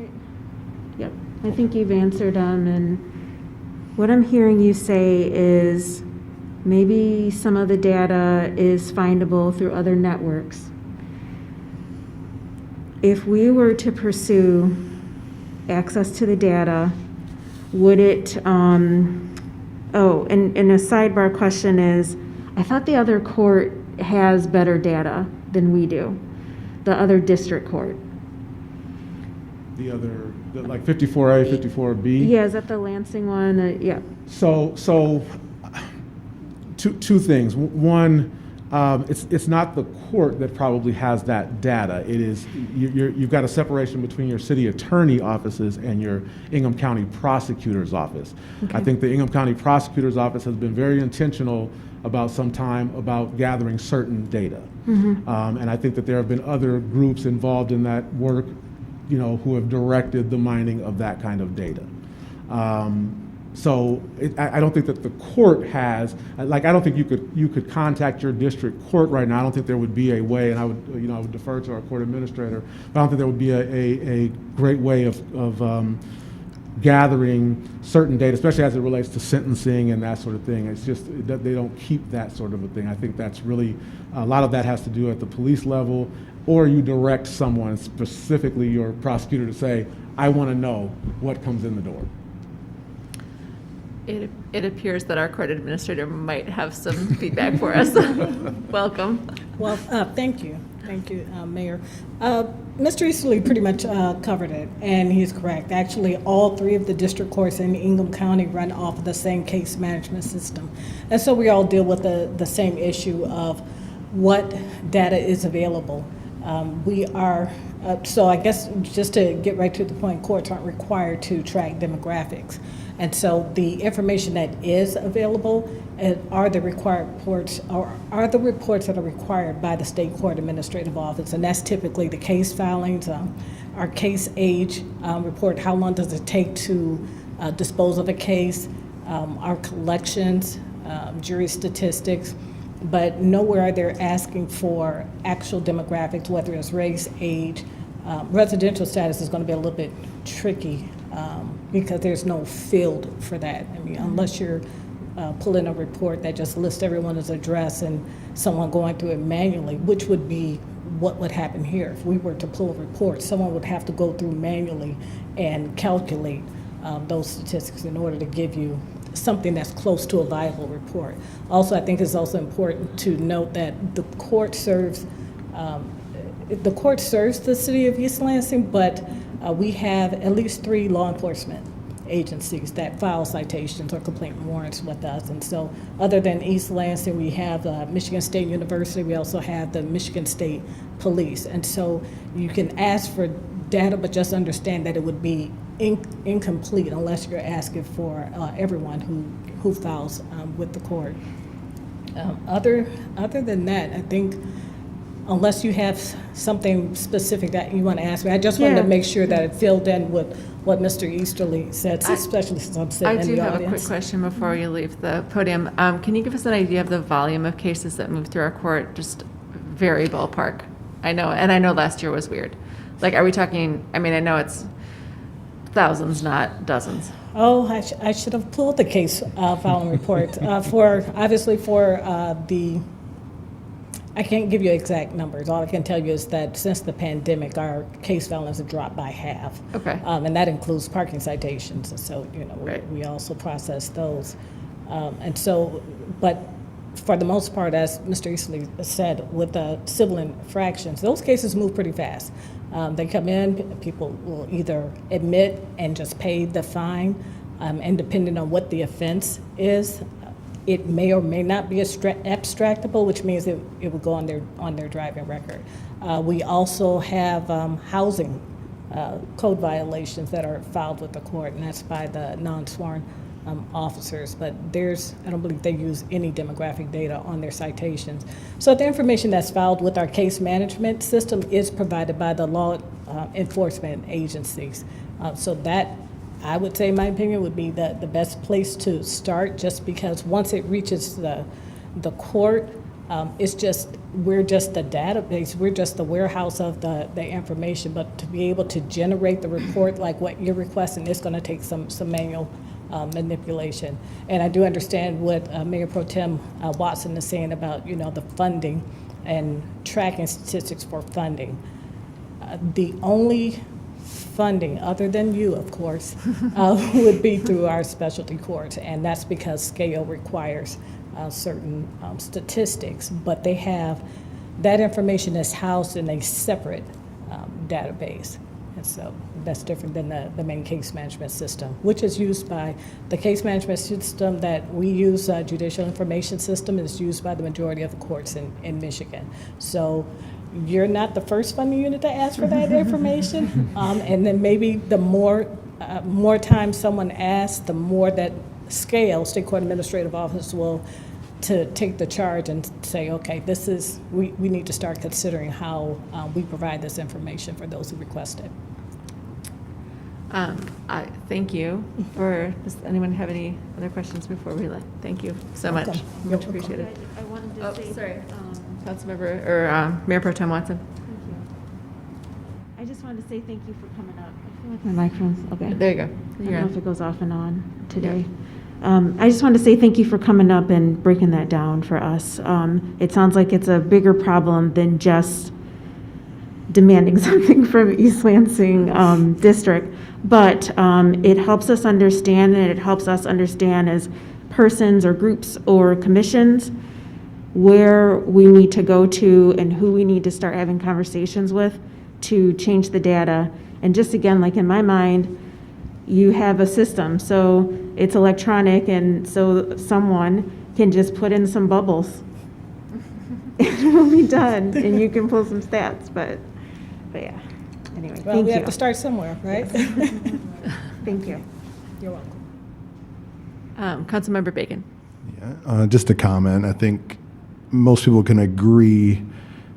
Yep, I think you've answered them, and what I'm hearing you say is maybe some of the data is findable through other networks. If we were to pursue access to the data, would it, and a sidebar question is, I thought the other court has better data than we do, the other district court. The other, like 54A, 54B? Yeah, is that the Lansing one? Yeah. So two things. One, it's not the court that probably has that data. It is, you've got a separation between your city attorney offices and your Ingham County prosecutor's office. Okay. I think the Ingham County prosecutor's office has been very intentional about some time about gathering certain data. Mm-hmm. And I think that there have been other groups involved in that work, who have directed the mining of that kind of data. So I don't think that the court has, I don't think you could contact your district court right now. I don't think there would be a way, and I would defer to our court administrator, but I don't think there would be a great way of gathering certain data, especially as it relates to sentencing and that sort of thing. It's just that they don't keep that sort of a thing. I think that's really, a lot of that has to do at the police level, or you direct someone, specifically your prosecutor, to say, I want to know what comes in the door. It appears that our court administrator might have some feedback for us. Welcome. Well, thank you. Thank you, Mayor. Mr. Easterly pretty much covered it, and he's correct. Actually, all three of the district courts in Ingham County run off of the same case management system. And so we all deal with the same issue of what data is available. So I guess just to get right to the point, courts aren't required to track demographics. And so the information that is available are the required reports, or are the reports that are required by the State Court Administrative Office. And that's typically the case filings, our case age report, how long does it take to dispose of a case, our collections, jury statistics, but nowhere are they asking for actual demographics, whether it's race, age. Residential status is going to be a little bit tricky because there's no field for that. I mean, unless you're pulling a report that just lists everyone's address and someone going through it manually, which would be what would happen here. If we were to pull a report, someone would have to go through manually and calculate those statistics in order to give you something that's close to a viable report. Also, I think it's also important to note that the court serves the city of East Lansing, but we have at least 3 law enforcement agencies that file citations or complaint warrants with us. And so other than East Lansing, we have Michigan State University, we also have the Michigan State Police. And so you can ask for data, but just understand that it would be incomplete unless you're asking for everyone who files with the court. Other than that, I think unless you have something specific that you want to ask me, I just wanted to make sure that it filled in with what Mr. Easterly said, especially since I'm sitting in the audience. I do have a quick question before you leave the podium. Can you give us an idea of the volume of cases that move through our court? Just very ballpark. I know last year was weird. Like, are we talking, I mean, I know it's thousands, not dozens. Oh, I should have pulled the case filing report for the, I can't give you exact numbers. All I can tell you is that since the pandemic, our case filings have dropped by half. Okay. And that includes parking citations. And so, Right. we also process those. And so, but for the most part, as Mr. Easley said, with the civil infractions, those cases move pretty fast. They come in, people will either admit and just pay the fine, and depending on what the offense is, it may or may not be abstractable, which means it would go on their driving record. We also have housing code violations that are filed with the court, and that's by the non-sworn officers, but I don't believe they use any demographic data on their citations. So the information that's filed with our case management system is provided by the law enforcement agencies. So that, I would say, in my opinion, would be the best place to start, just because once it reaches the court, we're just the database, we're just the warehouse of the information, but to be able to generate the report like what you're requesting, it's going to take some manual manipulation. And I do understand what Mayor Pro Tem Watson is saying about, the funding and tracking statistics for funding. The only funding, other than you, of course, would be through our specialty courts, and that's because scale requires certain statistics, but they have, that information is housed in a separate database. And so that's different than the main case management system, which is used by, the case management system that we use, judicial information system, is used by the majority of the courts in Michigan. So you're not the first funding unit to ask for that information. And then maybe the more times someone asks, the more that State Court Administrative Office will to take the charge and say, okay, we need to start considering how we provide this information for those who request it. Thank you. Does anyone have any other questions before we let? Thank you so much. Welcome. Much You're appreciated. I wanted to say. Sorry. Councilmember, or Mayor Pro Tem Watson. Thank you. I just wanted to say thank you for coming up. I feel like my microphone's, okay. There you go. I don't You're know on. if it goes off and on today. I just wanted to say thank you for coming up and breaking that down for us. It sounds like it's a bigger problem than just demanding something from East Lansing District, but it helps us understand, and it helps us understand as persons or groups or commissions where we need to go to and who we need to start having conversations with to change the data. And just again, like in my mind, you have a system, so it's electronic, and so someone can just put in some bubbles. It will be done, and you can pull some stats, but yeah. Anyway, Well, thank we you. have to start somewhere, right? Thank you. You're welcome. Councilmember Bacon. Yeah, just a comment. I think most people can agree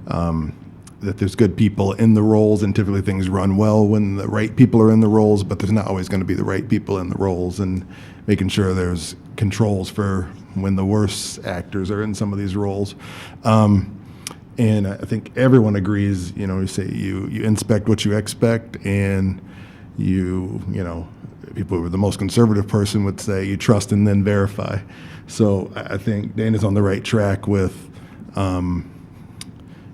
that there's good people in the roles, and typically things run well when the right people are in the roles, but there's not always going to be the right people in the roles, and making sure there's controls for when the worst actors are in some of these roles. And I think everyone agrees, you say you inspect what you expect, and you know, people who are the most conservative person would say you trust and then verify. So I think Dana's on the right track with,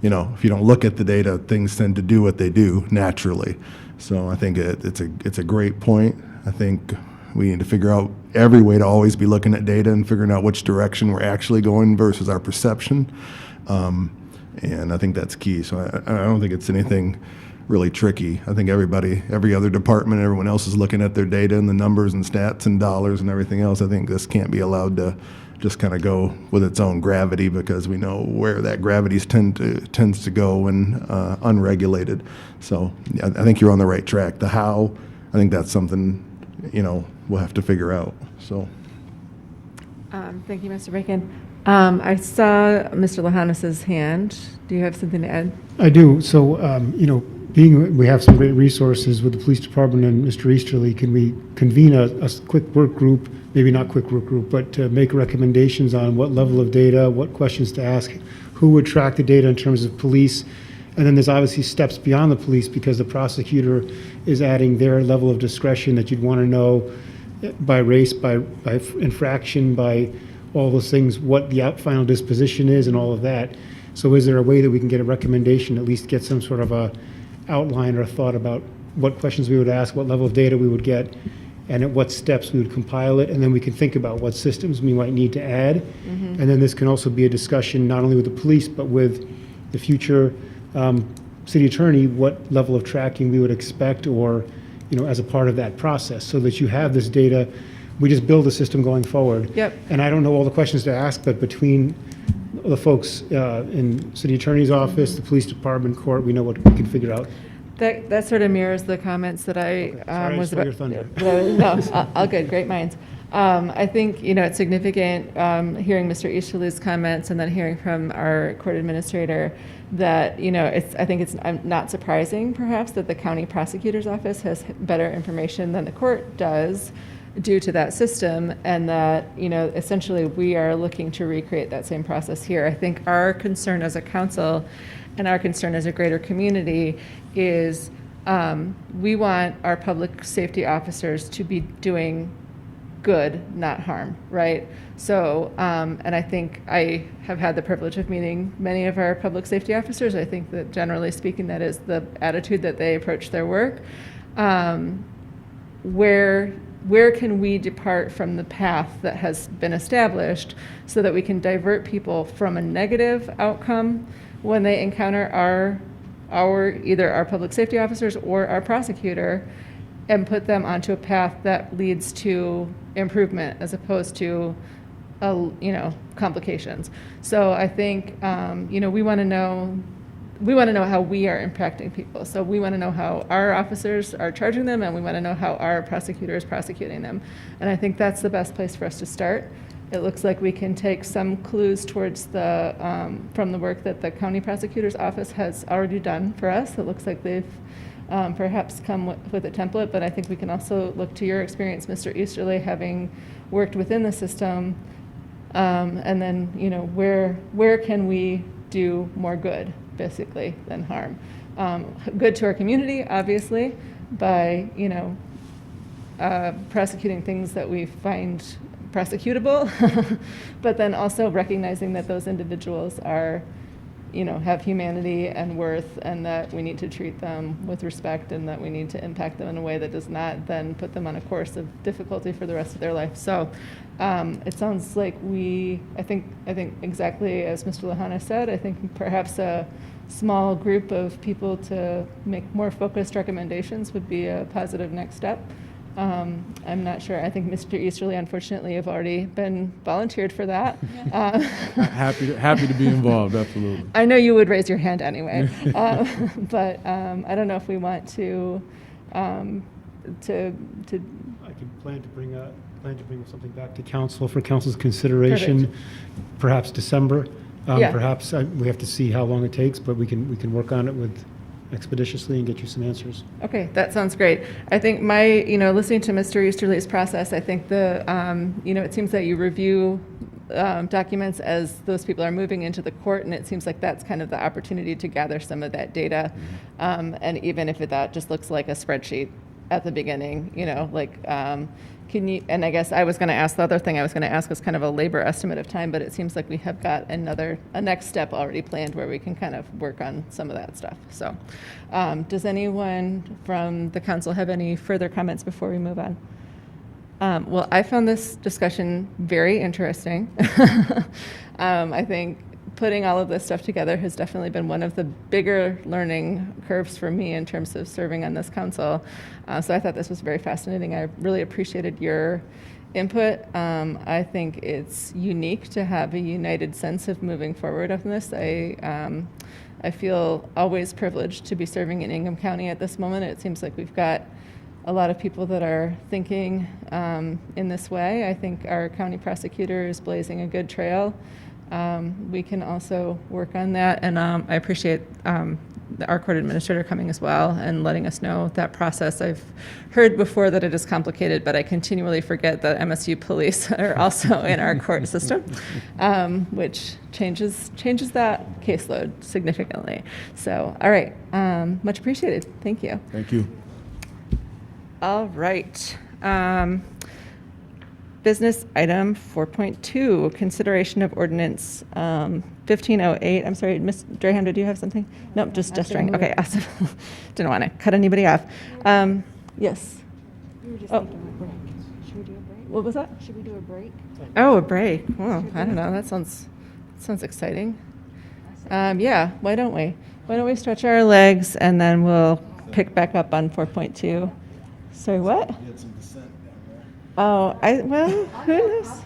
if you don't look at the data, things tend to do what they do naturally. So I think it's a great point. I think we need to figure out every way to always be looking at data and figuring out which direction we're actually going versus our perception. And I think that's key. So I don't think it's anything really tricky. I think every other department, everyone else is looking at their data and the numbers and stats and dollars and everything else. I think this can't be allowed to just kind of go with its own gravity, because we know where that gravity tends to go when unregulated. So I think you're on the right track. The how, I think that's something, we'll have to figure out. So. Thank you, Mr. Bacon. I saw Mr. Lahanas's hand. Do you have something to add? I do. So, we have some great resources with the police department and Mr. Easterly. Can we convene a quick work group, maybe not quick work group, but to make recommendations on what level of data, what questions to ask, who would track the data in terms of police? And then there's obviously steps beyond the police, because the prosecutor is adding their level of discretion that you'd want to know by race, by infraction, by all those things, what the final disposition is and all of that. So is there a way that we can get a recommendation, at least get some sort of a outline or a thought about what questions we would ask, what level of data we would get, and at what steps we would compile it, and then we can think about what systems we might need to add. And then this can also be a discussion not only with the police, but with the future city attorney, what level of tracking we would expect, or as a part of that process, so that you have this data. We just build a system going forward. Yep. And I don't know all the questions to ask, but between the folks in city attorney's office, the police department, court, we know what we can figure out. That sort of mirrors the comments that I Sorry, I was stole about. your thunder. No, all good, great minds. I think, it's significant hearing Mr. Easterly's comments and then hearing from our court administrator that, I think it's not surprising perhaps that the county prosecutor's office has better information than the court does due to that system, and that, essentially we are looking to recreate that same process here. I think our concern as a council and our concern as a greater community is we want our public safety officers to be doing good, not harm, right? So, and I think I have had the privilege of meeting many of our public safety officers. I think that generally speaking, that is the attitude that they approach their work. Where can we depart from the path that has been established so that we can divert people from a negative outcome when they encounter either our public safety officers or our prosecutor, and put them onto a path that leads to improvement as opposed to complications. So I think we want to know how we are impacting people. So we want to know how our officers are charging them, and we want to know how our prosecutor is prosecuting them. And I think that's the best place for us to start. It looks like we can take some clues towards from the work that the county prosecutor's office has already done for us. It looks like they've perhaps come with a template, but I think we can also look to your experience, Mr. Easterly, having worked within the system, and then where can we do more good, basically, than harm. Good to our community, obviously, by prosecuting things that we find prosecutable, but then also recognizing that those individuals are, have humanity and worth, and that we need to treat them with respect, and that we need to impact them in a way that does not then put them on a course of difficulty for the rest of their life. So it sounds like I think exactly as Mr. Lahana said, I think perhaps a small group of people to make more focused recommendations would be a positive next step. I'm not sure. I think Mr. Easterly, unfortunately, have already been volunteered for that. Happy to be involved, absolutely. I know you would raise your hand anyway, but I don't know if we want to. I can plan to bring a plan to bring something back to council for council's consideration, perhaps December. Yeah. Perhaps, we have to see how long it takes, but we can work on it with expeditiously and get you some answers. Okay, that sounds great. I think listening to Mr. Easterly's process, I think it seems that you review documents as those people are moving into the court, and it seems like that's kind of the opportunity to gather some of that data. And even if that just looks like a spreadsheet at the beginning, can you, and I guess I was going to ask, the other thing I was going to ask was kind of a labor estimate of time, but it seems like we have got a next step already planned where we can kind of work on some of that stuff. So does anyone from the council have any further comments before we move on? Well, I found this discussion very interesting. I think putting all of this stuff together has definitely been one of the bigger learning curves for me in terms of serving on this council. So I thought this was very fascinating. I really appreciated your input. I think it's unique to have a united sense of moving forward on this. I feel always privileged to be serving in Ingham County at this moment. It seems like we've got a lot of people that are thinking in this way. I think our county prosecutor is blazing a good trail. We can also work on that, and I appreciate our court administrator coming as well and letting us know that process. I've heard before that it is complicated, but I continually forget that MSU police are also in our court system, which changes that caseload significantly. So, all right, much appreciated. Thank you. Thank you. All right. Business item 4.2, consideration of ordinance 1508. I'm sorry, Ms. Drahan, did you have something? Nope, just gesturing. Okay, awesome. Didn't want to cut anybody off. Yes. We were just Oh. thinking a break. Should we do a break? What was that? Should we do a break? Oh, a break. Well, I don't know. That sounds exciting. Yeah, why don't we? Why don't we stretch our legs and then we'll pick back up on 4.2. Sorry, what? Oh, who knows?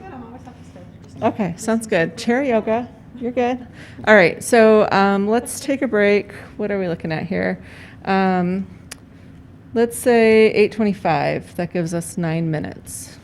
Okay, sounds good. Chair yoga, you're good. All right, so let's take a break. What are we looking at here? Let's say 8:25. That gives us 9 minutes.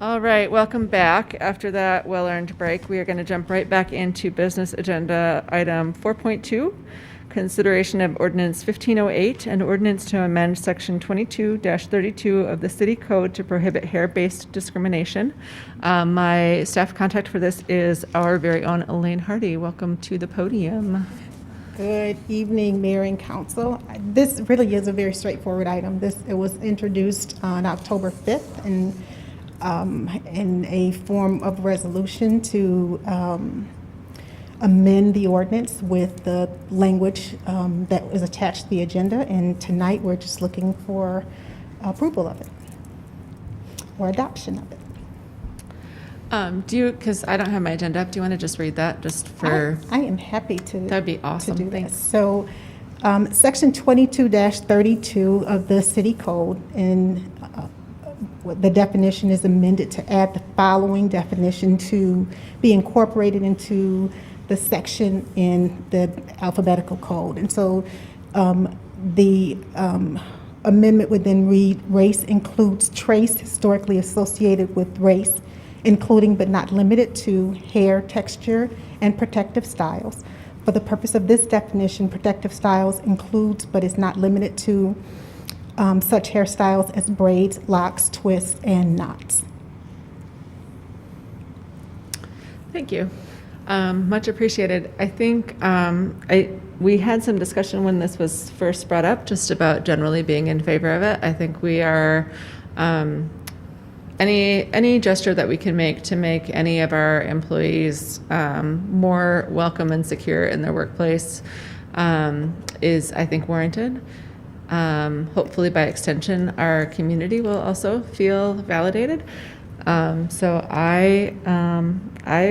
All right, welcome back. After that well-earned break, we are going to jump right back into business agenda item 4.2, consideration of ordinance 1508, an ordinance to amend section 22-32 of the city code to prohibit hair-based discrimination. My staff contact for this is our very own Elaine Hardy. Welcome to the podium. Good evening, Mayor and Council. This really is a very straightforward item. It was introduced on October 5th in a form of resolution to amend the ordinance with the language that is attached to the agenda. And tonight, we're just looking for approval of it or adoption of it. Because I don't have my agenda up, do you want to just read that just for? I am happy to. That'd be awesome. To do Thanks. that. So, section 22-32 of the city code, and the definition is amended to add the following definition to be incorporated into the section in the alphabetical code. And so, the amendment would then read: race includes traits historically associated with race, including but not limited to hair texture and protective styles. For the purpose of this definition, protective styles includes but is not limited to such hairstyles as braids, locks, twists, and knots. Thank you. Much appreciated. I think we had some discussion when this was first brought up just about generally being in favor of it. I think we are any gesture that we can make to make any of our employees more welcome and secure in their workplace is, I think, warranted. Hopefully, by extension, our community will also feel validated. So I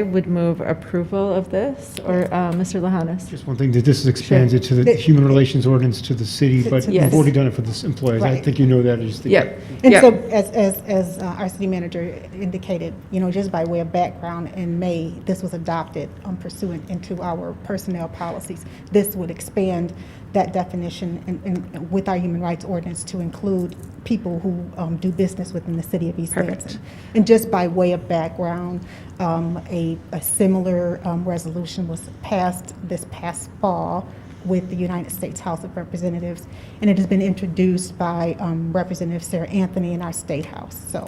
would move approval of this, or Mr. Lahanas. Just one thing, that this is expanded to the human relations ordinance to the city, but Yes. we've already done it for the employees. I Right. think you know that. I just think Yep. And Yep. so, as our city manager indicated, just by way of background, in May, this was adopted pursuant into our personnel policies. This would expand that definition and with our human rights ordinance to include people who do business within the city of East Perfect. Lansing. And just by way of background, a similar resolution was passed this past fall with the United States House of Representatives, and it has been introduced by Representative Sarah Anthony in our State House. So,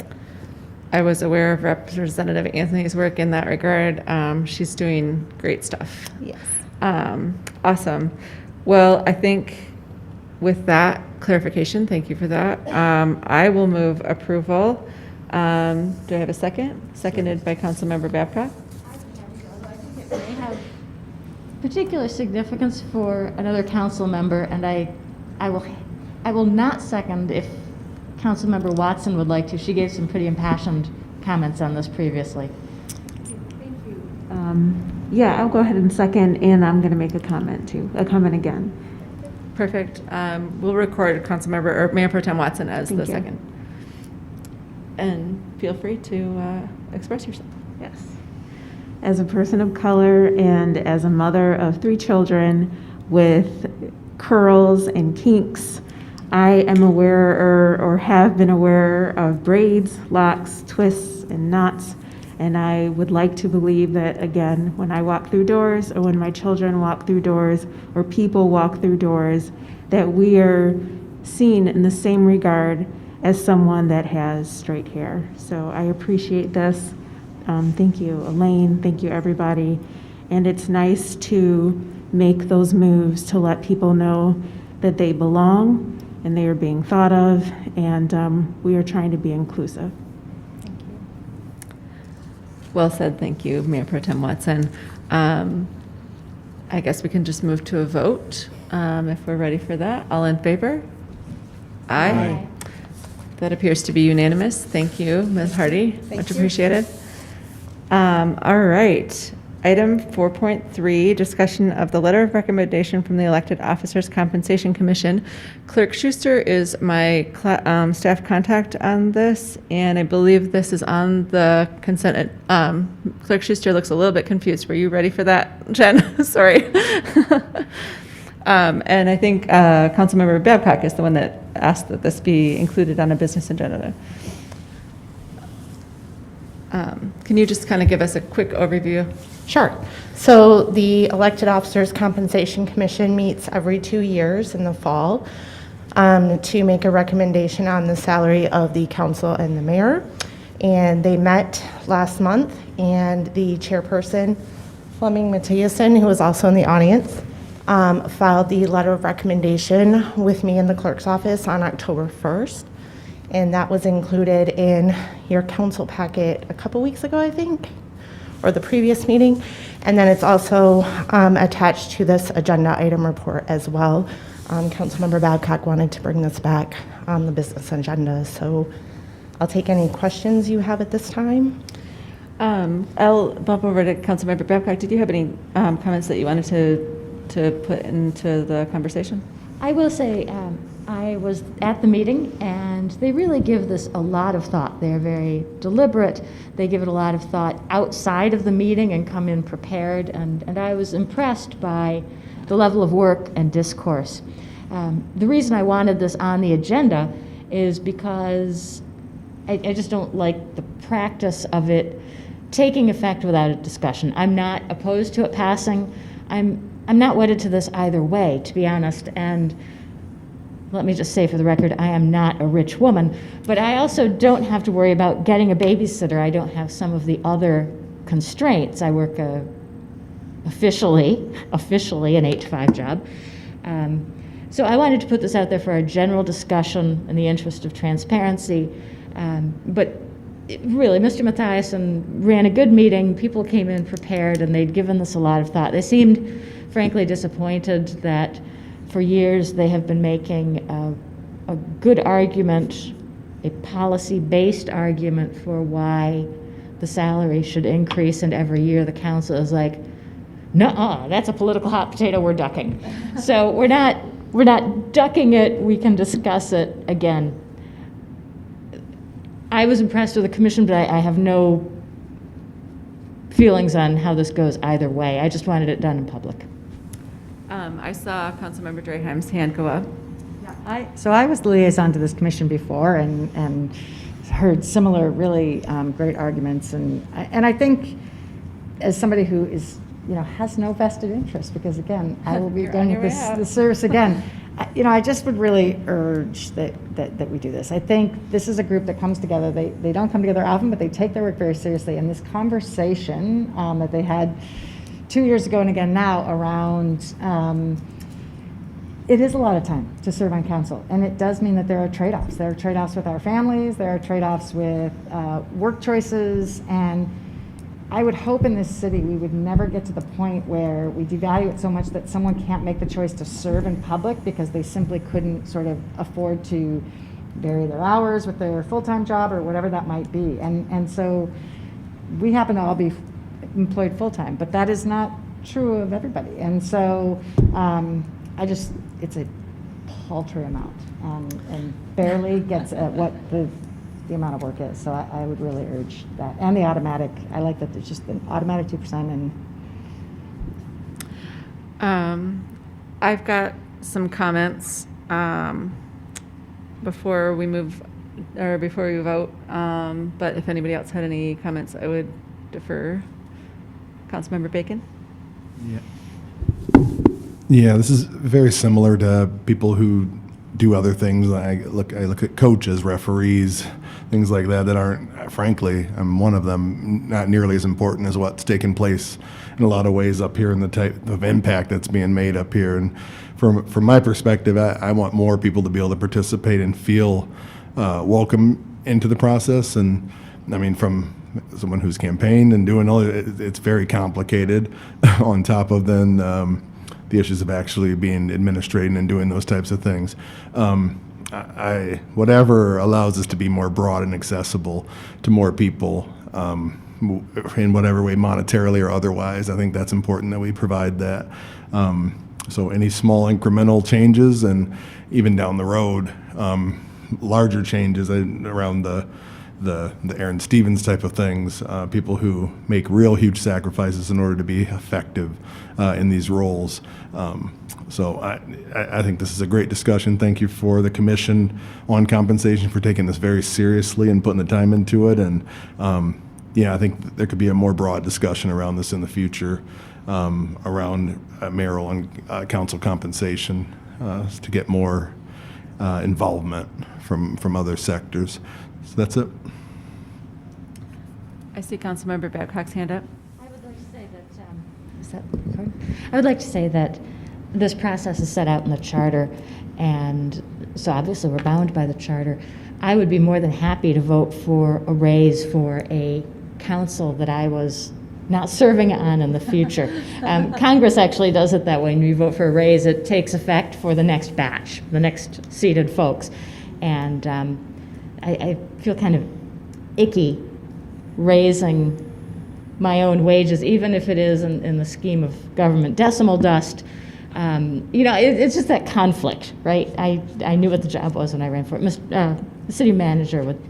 I was aware of Representative Anthony's work in that regard. She's doing great stuff. yes. Awesome. Well, I think with that clarification, thank you for that. I will move approval. Do I have a second? Seconded by Councilmember Babcock. It may have particular significance for another council member, and I will not second if Councilmember Watson would like to. She gave some pretty impassioned comments on this previously. Yeah, I'll go ahead and second, and I'm going to make a comment again. Perfect. We'll record Councilmember or Mayor Pro Tem Watson as Thank the you. second. And feel free to express yourself. Yes. As a person of color and as a mother of 3 children with curls and kinks, I am aware or have been aware of braids, locks, twists, and knots. And I would like to believe that, again, when I walk through doors or when my children walk through doors or people walk through doors, that we are seen in the same regard as someone that has straight hair. So I appreciate this. Thank you, Elaine. Thank you, everybody. And it's nice to make those moves to let people know that they belong and they are being thought of, and we are trying to be inclusive. Well said. Thank you, Mayor Pro Tem Watson. I guess we can just move to a vote if we're ready for that. All in favor? Aye. That appears to be unanimous. Thank you, Ms. Hardy. Much appreciated. All right. Item 4.3, discussion of the letter of recommendation from the Elected Officers Compensation Commission. Clerk Schuster is my staff contact on this, and I believe this is on the consent. Clerk Schuster looks a little bit confused. Were you ready for that, Jen? Sorry. And I think Councilmember Babcock is the one that asked that this be included on a business agenda. Can you just kind of give us a quick overview? Sure. So the Elected Officers Compensation Commission meets every 2 years in the fall to make a recommendation on the salary of the council and the mayor. And they met last month, and the chairperson, Fleming Mathiasen, who was also in the audience, filed the letter of recommendation with me in the clerk's office on October 1st. And that was included in your council packet a couple weeks ago, I think, or the previous meeting. And then it's also attached to this agenda item report as well. Councilmember Babcock wanted to bring this back on the business agenda. So I'll take any questions you have at this time. I'll bump over to Councilmember Babcock. Did you have any comments that you wanted to put into the conversation? I will say, I was at the meeting, and they really give this a lot of thought. They're very deliberate. They give it a lot of thought outside of the meeting and come in prepared, and I was impressed by the level of work and discourse. The reason I wanted this on the agenda is because I just don't like the practice of it taking effect without a discussion. I'm not opposed to it passing. I'm not wedded to this either way, to be honest, and let me just say for the record, I am not a rich woman, but I also don't have to worry about getting a babysitter. I don't have some of the other constraints. I work officially an 8-to-5 job. So I wanted to put this out there for a general discussion in the interest of transparency. But really, Mr. Mathiasen ran a good meeting. People came in prepared, and they'd given this a lot of thought. They seemed frankly disappointed that for years they have been making a good argument, a policy-based argument for why the salary should increase, and every year the council is like, nuh-uh, that's a political hot potato we're ducking. So we're not ducking it, we can discuss it again. I was impressed with the commission, but I have no feelings on how this goes either way. I just wanted it done in public. I saw Councilmember Draheim's hand go up. So I was the liaison to this commission before and heard similar really great arguments. And I think as somebody who is, has no vested interest, because again, I will be done with this service again. I just would really urge that we do this. I think this is a group that comes together. They don't come together often, but they take their work very seriously. And this conversation that they had 2 years ago and again now around, it is a lot of time to serve on council. And it does mean that there are trade-offs. There are trade-offs with our families. There are trade-offs with work choices. And I would hope in this city we would never get to the point where we devalue it so much that someone can't make the choice to serve in public because they simply couldn't sort of afford to vary their hours with their full-time job or whatever that might be. And so we happen to all be employed full-time, but that is not true of everybody. And so it's a paltry amount and barely gets at what the amount of work is. So I would really urge that. And the automatic, I like that there's just an automatic 2% and I've got some comments before we move, or before we vote. But if anybody else had any comments, I would defer. Councilmember Bacon? Yeah, this is very similar to people who do other things. I look at coaches, referees, things like that aren't, frankly, I'm one of them, not nearly as important as what's taking place in a lot of ways up here and the type of impact that's being made up here. And from my perspective, I want more people to be able to participate and feel welcome into the process. And I mean, from someone who's campaigned and doing all it's very complicated on top of then the issues of actually being administrating and doing those types of things. Whatever allows us to be more broad and accessible to more people in whatever way, monetarily or otherwise, I think that's important that we provide that. So any small incremental changes, and even down the road, larger changes around the Aaron Stevens type of things, people who make real huge sacrifices in order to be effective in these roles. So I think this is a great discussion. Thank you for the Commission on Compensation for taking this very seriously and putting the time into it. And yeah, I think there could be a more broad discussion around this in the future, around mayoral and council compensation, to get more involvement from other sectors. So that's it. I see Councilmember Babcock's hand up. I would like to say that, is that recording? I would like to say that this process is set out in the charter, and so obviously we're bound by the charter. I would be more than happy to vote for a raise for a council that I was not serving on in the future. Congress actually does it that way. When you vote for a raise, it takes effect for the next batch, the next seated folks. And I feel kind of icky raising my own wages, even if it is in the scheme of government decimal dust. It's just that conflict, right? I knew what the job was when I ran for it. The city manager would.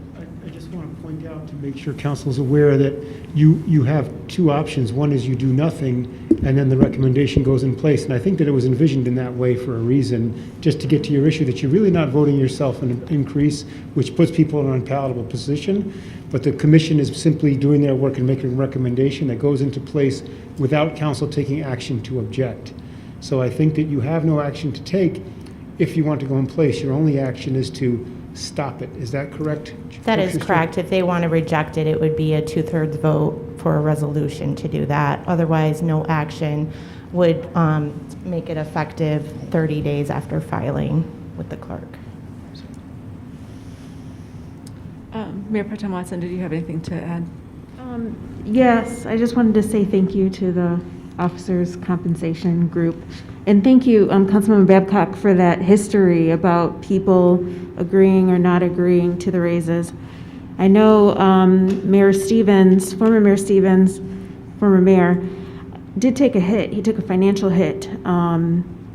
I just want to point out to make sure council is aware that you have two options. One is you do nothing, and then the recommendation goes in place. And I think that it was envisioned in that way for a reason, just to get to your issue, that you're really not voting yourself an increase, which puts people in an unpalatable position. But the commission is simply doing their work and making a recommendation that goes into place without council taking action to object. So I think that you have no action to take if you want to go in place. Your only action is to stop it. Is that correct? That is correct. If they want to reject it, it would be a 2/3 vote for a resolution to do that. Otherwise, no action would make it effective 30 days after filing with the clerk. Mayor Pro Tem Watson, did you have anything to add? Yes, I just wanted to say thank you to the officers' compensation group. And thank you, Councilmember Babcock, for that history about people agreeing or not agreeing to the raises. I know former mayor, did take a hit. He took a financial hit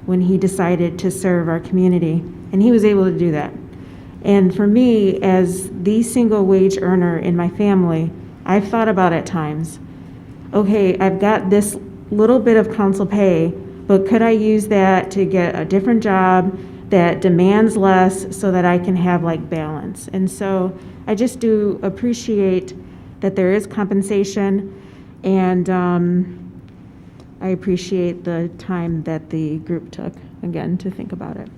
when he decided to serve our community, and he was able to do that. And for me, as the single wage earner in my family, I've thought about at times, okay, I've got this little bit of council pay, but could I use that to get a different job that demands less so that I can have like balance? And so I just do appreciate that there is compensation, and I appreciate the time that the group took, again, to think about it.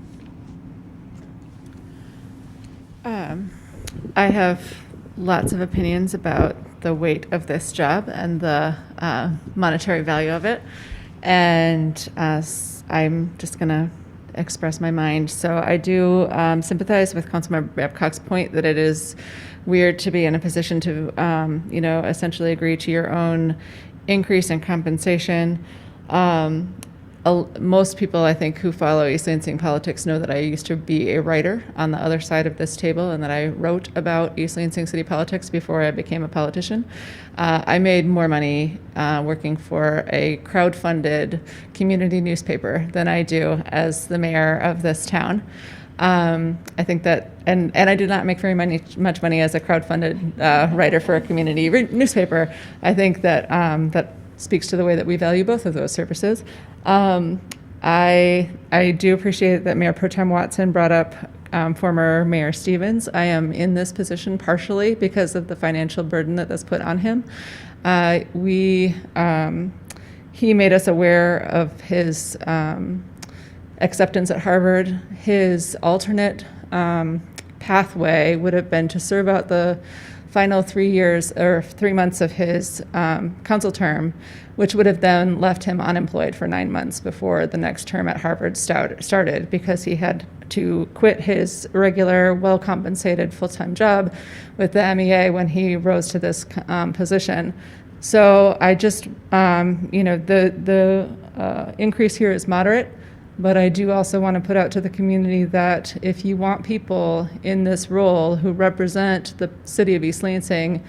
I have lots of opinions about the weight of this job and the monetary value of it. And I'm just going to express my mind. So I do sympathize with Councilmember Babcock's point that it is weird to be in a position to, essentially agree to your own increase in compensation. Most people, I think, who follow East Lansing politics know that I used to be a writer on the other side of this table, and that I wrote about East Lansing city politics before I became a politician. I made more money working for a crowd-funded community newspaper than I do as the mayor of this town. I think that, and I did not make very much money as a crowd-funded writer for a community newspaper. I think that that speaks to the way that we value both of those services. I do appreciate that Mayor Pro Tem Watson brought up former Mayor Stevens. I am in this position partially because of the financial burden that this put on him. He made us aware of his acceptance at Harvard. His alternate pathway would have been to serve out the final 3 years or 3 months of his council term, which would have then left him unemployed for 9 months before the next term at Harvard started, because he had to quit his regular, well-compensated full-time job with the MEA when he rose to this position. So I just, the increase here is moderate. But I do also want to put out to the community that if you want people in this role who represent the city of East Lansing,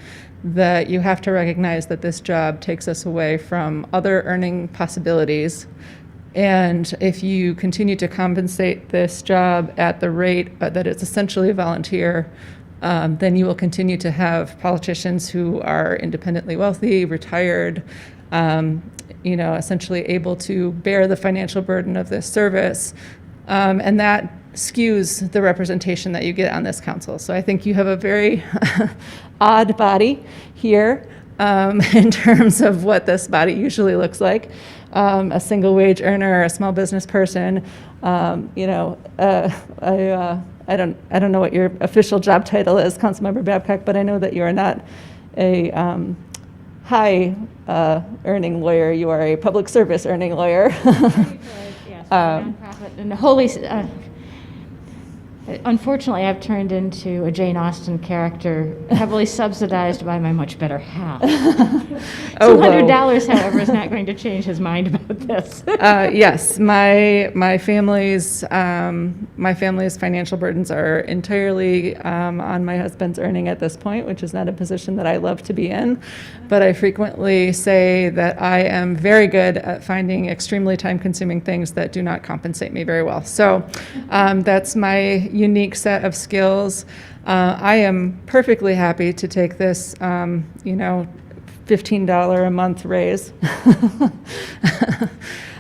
that you have to recognize that this job takes us away from other earning possibilities. And if you continue to compensate this job at the rate that it's essentially volunteer, then you will continue to have politicians who are independently wealthy, retired, essentially able to bear the financial burden of this service. And that skews the representation that you get on this council. So I think you have a very odd body here. in terms of what this body usually looks like. A single wage earner, a small business person, you know, I don't know what your official job title is, Councilmember Babcock, but I know that you are not a high earning lawyer. You are a public service earning lawyer. Yes, nonprofit and wholly. Unfortunately, I've turned into a Jane Austen character, heavily subsidized by my much better half. $200, however, is not going to change his mind about this. Yes, my family's financial burdens are entirely on my husband's earning at this point, which is not a position that I love to be in. But I frequently say that I am very good at finding extremely time-consuming things that do not compensate me very well. So that's my unique set of skills. I am perfectly happy to take this, you know, $15 a month raise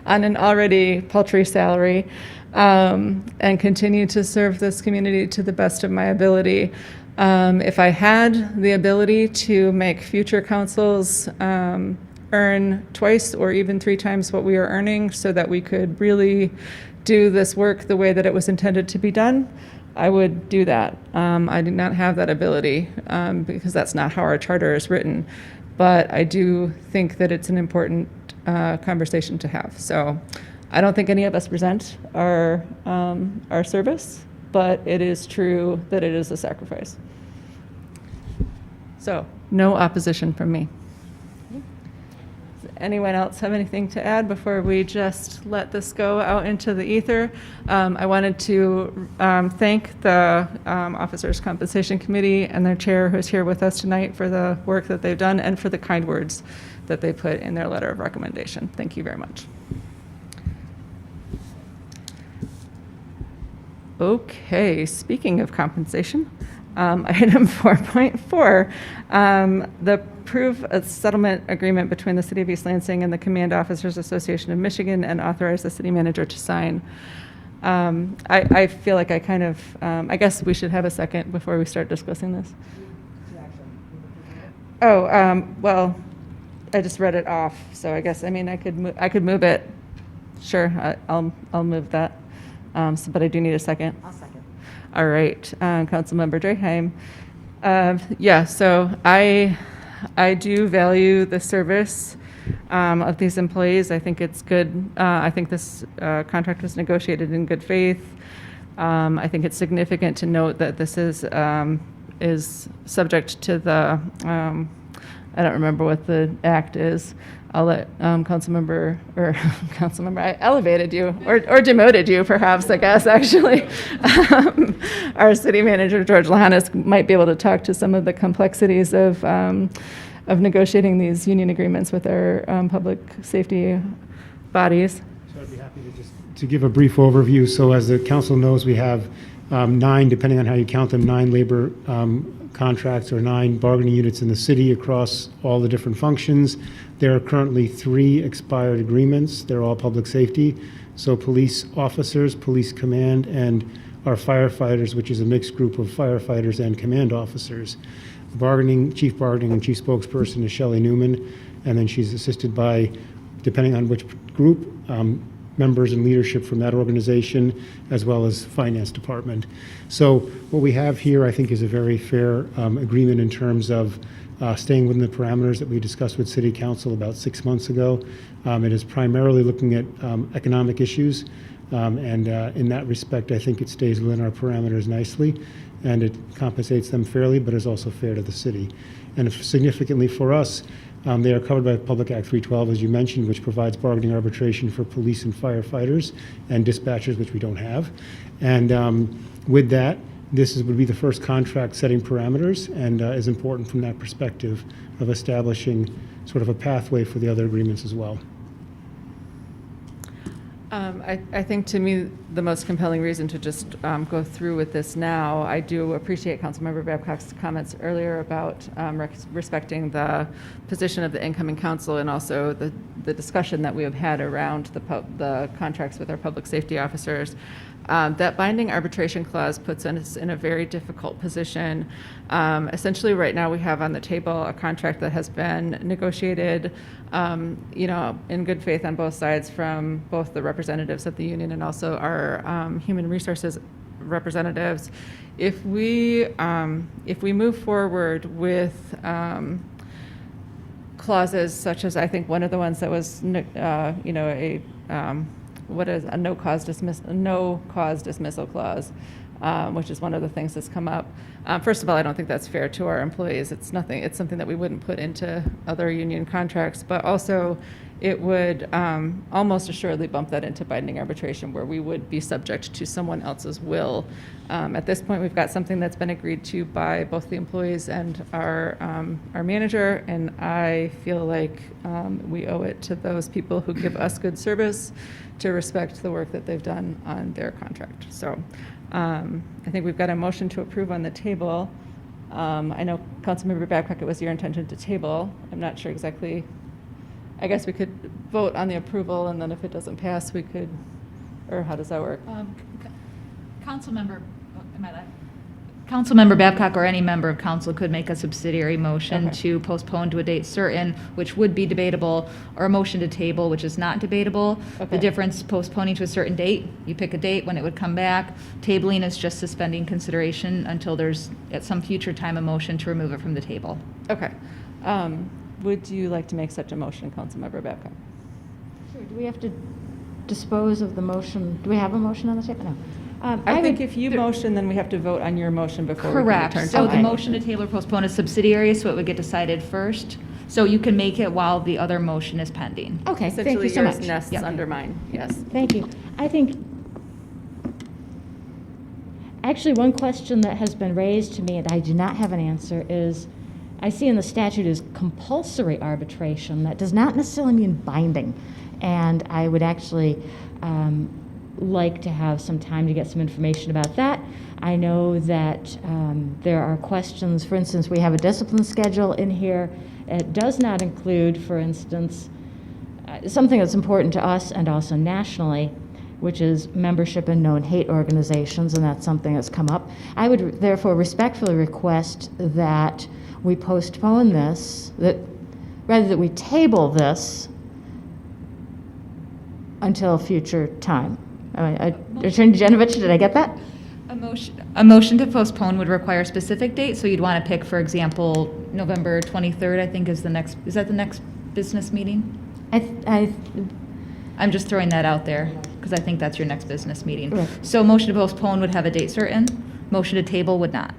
on an already paltry salary, and continue to serve this community to the best of my ability. If I had the ability to make future councils earn twice or even 3 times what we are earning so that we could really do this work the way that it was intended to be done, I would do that. I do not have that ability because that's not how our charter is written. But I do think that it's an important conversation to have. So I don't think any of us resent our service, but it is true that it is a sacrifice. So no opposition from me. Does anyone else have anything to add before we just let this go out into the ether? I wanted to thank the Officers' Compensation Committee and their chair, who's here with us tonight, for the work that they've done and for the kind words that they put in their letter of recommendation. Thank you very much. Okay, speaking of compensation, item 4.4, the approve a settlement agreement between the City of East Lansing and the Command Officers Association of Michigan and authorize the city manager to sign. I feel like I kind of, I guess we should have a second before we start discussing this. Oh, well, I just read it off, so I guess, I mean, I could move it. Sure, I'll move that. But I do need a second. I'll second. All right, Councilmember Draheim. Yeah, so I do value the service of these employees. I think it's good. I think this contract was negotiated in good faith. I think it's significant to note that this is subject to the, I don't remember what the act is. I'll let Councilmember, I elevated you, or demoted you perhaps, I guess, actually. Our city manager, George Lahanis, might be able to talk to some of the complexities of negotiating these union agreements with our public safety bodies. So I'd be happy to give a brief overview. So as the council knows, we have 9, depending on how you count them, 9 labor contracts or 9 bargaining units in the city across all the different functions. There are currently 3 expired agreements. They're all public safety. So police officers, police command, and our firefighters, which is a mixed group of firefighters and command officers. Chief bargaining and chief spokesperson is Shelley Newman, and then she's assisted by, depending on which group, members and leadership from that organization, as well as finance department. So what we have here, I think, is a very fair agreement in terms of staying within the parameters that we discussed with City Council about 6 months ago. It is primarily looking at economic issues, and in that respect, I think it stays within our parameters nicely, and it compensates them fairly, but is also fair to the city. And significantly for us, they are covered by Public Act 312, as you mentioned, which provides bargaining arbitration for police and firefighters and dispatchers, which we don't have. And with that, this would be the first contract setting parameters, and is important from that perspective of establishing sort of a pathway for the other agreements as well. I think to me, the most compelling reason to just go through with this now. I do appreciate Councilmember Babcock's comments earlier about respecting the position of the incoming council and also the discussion that we have had around the contracts with our public safety officers. That binding arbitration clause puts us in a very difficult position. Essentially, right now we have on the table a contract that has been negotiated, in good faith on both sides from both the representatives of the union and also our human resources representatives. If we move forward with clauses such as, I think one of the ones that was, what is a no cause dismissal clause, which is one of the things that's come up. First of all, I don't think that's fair to our employees. It's something that we wouldn't put into other union contracts, but also it would almost assuredly bump that into binding arbitration where we would be subject to someone else's will. At this point, we've got something that's been agreed to by both the employees and our manager, and I feel like we owe it to those people who give us good service to respect the work that they've done on their contract. So I think we've got a motion to approve on the table. I know Councilmember Babcock, it was your intention to table. I'm not sure exactly. I guess we could vote on the approval, and then if it doesn't pass, we could, or how does that work? Councilmember Babcock or any member of council could make a subsidiary motion Okay. to postpone to a date certain, which would be debatable, or a motion to table, which is not debatable. Okay. The difference, postponing to a certain date, you pick a date when it would come back. Tabling is just suspending consideration until there's, at some future time, a motion to remove it from the table. Okay. Would you like to make such a motion, Councilmember Babcock? Sure. Do we have to dispose of the motion? Do we have a motion on the table? No. I think if you motion, then we have to vote on your motion before we can Correct. return to So the mine. motion to table or postpone is subsidiary, so it would get decided first. So you can make it while the other motion is pending. Okay, thank Essentially, you so yours much. nests Yep. under mine, yes. Thank you. I think, actually, one question that has been raised to me, and I do not have an answer, is I see in the statute is compulsory arbitration. That does not necessarily mean binding. And I would actually like to have some time to get some information about that. I know that there are questions, for instance, we have a discipline schedule in here. It does not include, for instance, something that's important to us and also nationally, which is membership in known hate organizations, and that's something that's come up. I would therefore respectfully request that we postpone this, rather that we table this until a future time. Attorney Genovich, did I get that? A motion to postpone would require a specific date, so you'd want to pick, for example, November 23rd, I think is that the next business meeting? I'm just throwing that out there, because I think that's your next business meeting. Right. So motion to postpone would have a date certain, motion to table would not.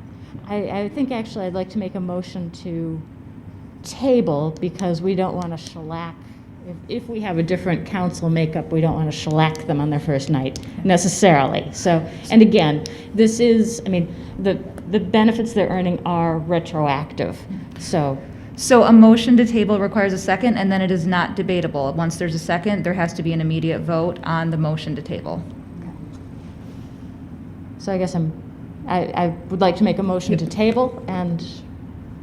I think actually I'd like to make a motion to table because we don't want to shellac. If we have a different council makeup, we don't want to shellac them on their first night necessarily. So, and again, this is, the benefits they're earning are retroactive. So So a motion to table requires a second, and then it is not debatable. Once there's a second, there has to be an immediate vote on the motion to table. I guess I would like to make a motion to table, and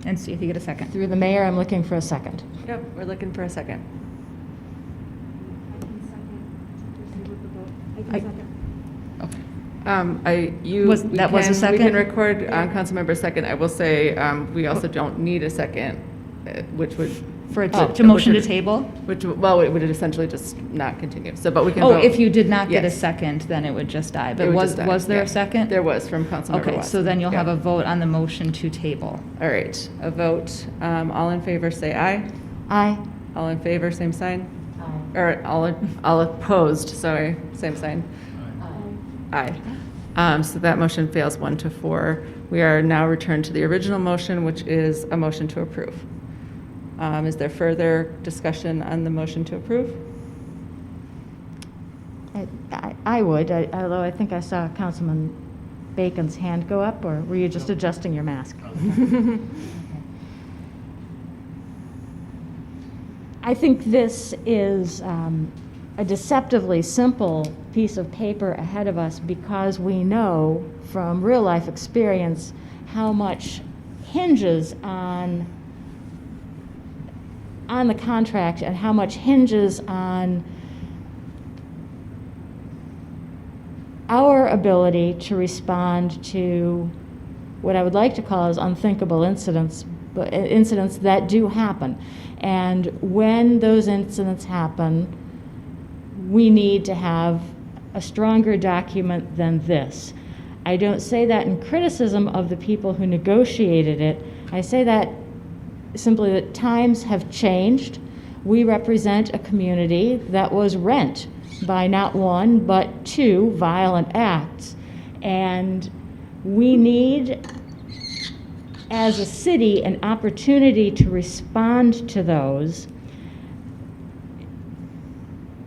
And see if you get a second. through the mayor, I'm looking for a second. Yep, we're looking for a second. That was a We second? can record on Councilmember's second. I will say, we also don't need a second, which would. For it to motion to table? Well, it would essentially just not continue. So, but we can Oh, vote. if you did not get a Yes. second, then it would just die. It But would was just die, was there yeah. a second? There was from Councilmember Okay, West. so then you'll Yeah. have a vote on the motion to table. All right, a vote. All in favor, say aye. Aye. All in favor, same sign. Or all opposed, sorry, same sign. Aye. So that motion fails 1-4. We are now returned to the original motion, which is a motion to approve. Is there further discussion on the motion to approve? I would, although I think I saw Councilman Bacon's hand go up, or were you just adjusting your mask? I think this is a deceptively simple piece of paper ahead of us because we know from real life experience how much hinges on the contract and how much hinges on our ability to respond to what I would like to call as unthinkable incidents, but incidents that do happen. And when those incidents happen, we need to have a stronger document than this. I don't say that in criticism of the people who negotiated it. I say that simply that times have changed. We represent a community that was rent by not one, but two violent acts. And we need, as a city, an opportunity to respond to those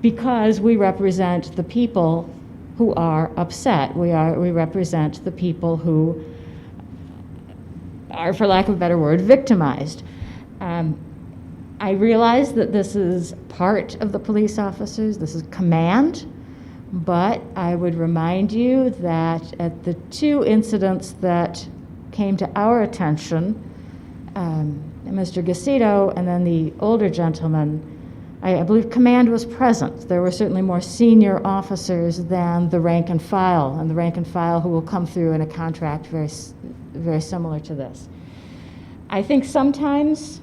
because we represent the people who are upset. We represent the people who are, for lack of a better word, victimized. I realize that this is part of the police officers, this is command, but I would remind you that at the two incidents that came to our attention, Mr. Gassito and then the older gentleman, I believe command was present. There were certainly more senior officers than the rank and file, and the rank and file who will come through in a contract very similar to this. I think sometimes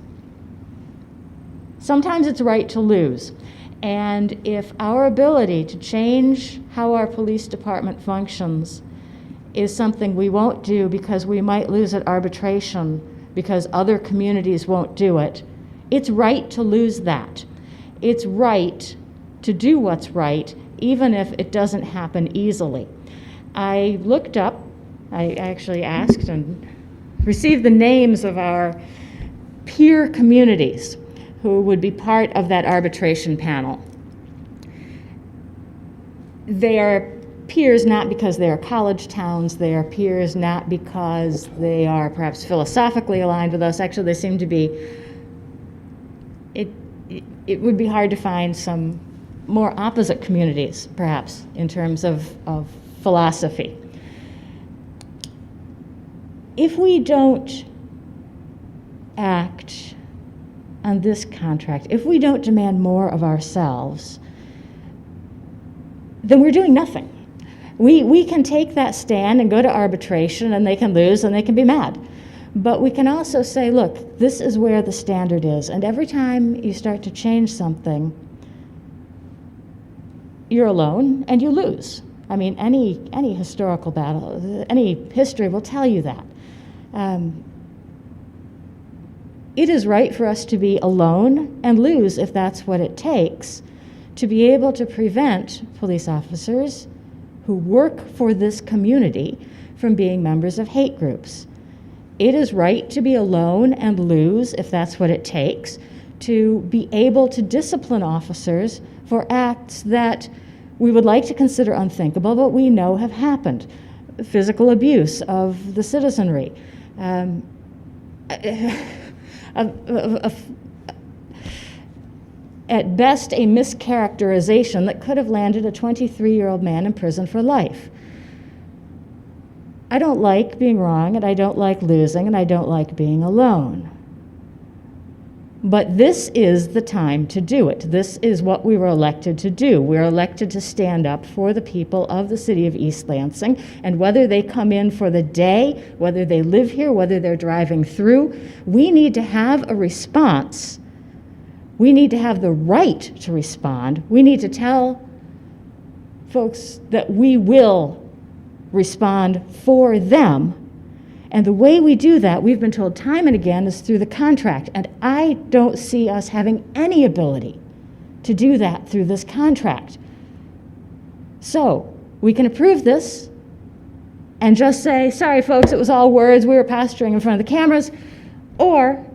it's right to lose. And if our ability to change how our police department functions is something we won't do because we might lose at arbitration because other communities won't do it, it's right to lose that. It's right to do what's right, even if it doesn't happen easily. I looked up, I actually asked and received the names of our peer communities who would be part of that arbitration panel. They are peers not because they are college towns, they are peers not because they are perhaps philosophically aligned with us. Actually, they seem to be, it would be hard to find some more opposite communities, perhaps, in terms of philosophy. If we don't act on this contract, if we don't demand more of ourselves, then we're doing nothing. We can take that stand and go to arbitration, and they can lose and they can be mad. But we can also say, look, this is where the standard is, and every time you start to change something, you're alone and you lose. I mean, any historical battle, any history will tell you that. It is right for us to be alone and lose if that's what it takes to be able to prevent police officers who work for this community from being members of hate groups. It is right to be alone and lose if that's what it takes to be able to discipline officers for acts that we would like to consider unthinkable, but we know have happened. Physical abuse of the citizenry. At best, a mischaracterization that could have landed a 23-year-old man in prison for life. I don't like being wrong, and I don't like losing, and I don't like being alone. But this is the time to do it. This is what we were elected to do. We're elected to stand up for the people of the city of East Lansing, and whether they come in for the day, whether they live here, whether they're driving through, we need to have a response. We need to have the right to respond. We need to tell folks that we will respond for them. And the way we do that, we've been told time and again, is through the contract. And I don't see us having any ability to do that through this contract. So we can approve this and just say, sorry folks, it was all words, we were posturing in front of the cameras. Or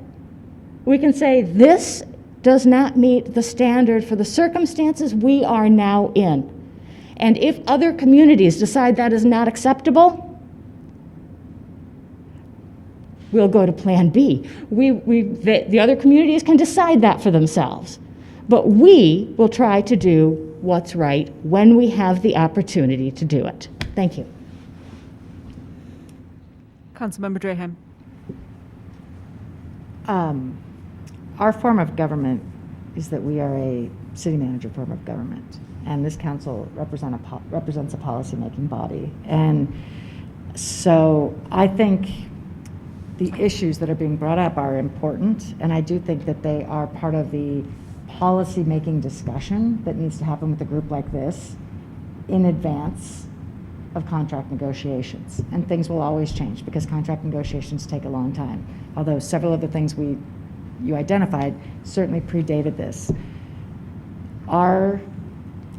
we can say, this does not meet the standard for the circumstances we are now in. And if other communities decide that is not acceptable, we'll go to Plan B. The other communities can decide that for themselves. But we will try to do what's right when we have the opportunity to do it. Thank you. Councilmember Draheim. Our form of government is that we are a city manager form of government, and this council represents a policymaking body. And so I think the issues that are being brought up are important, and I do think that they are part of the policy-making discussion that needs to happen with a group like this in advance of contract negotiations. And things will always change because contract negotiations take a long time, although several of the things you identified certainly predated this. Our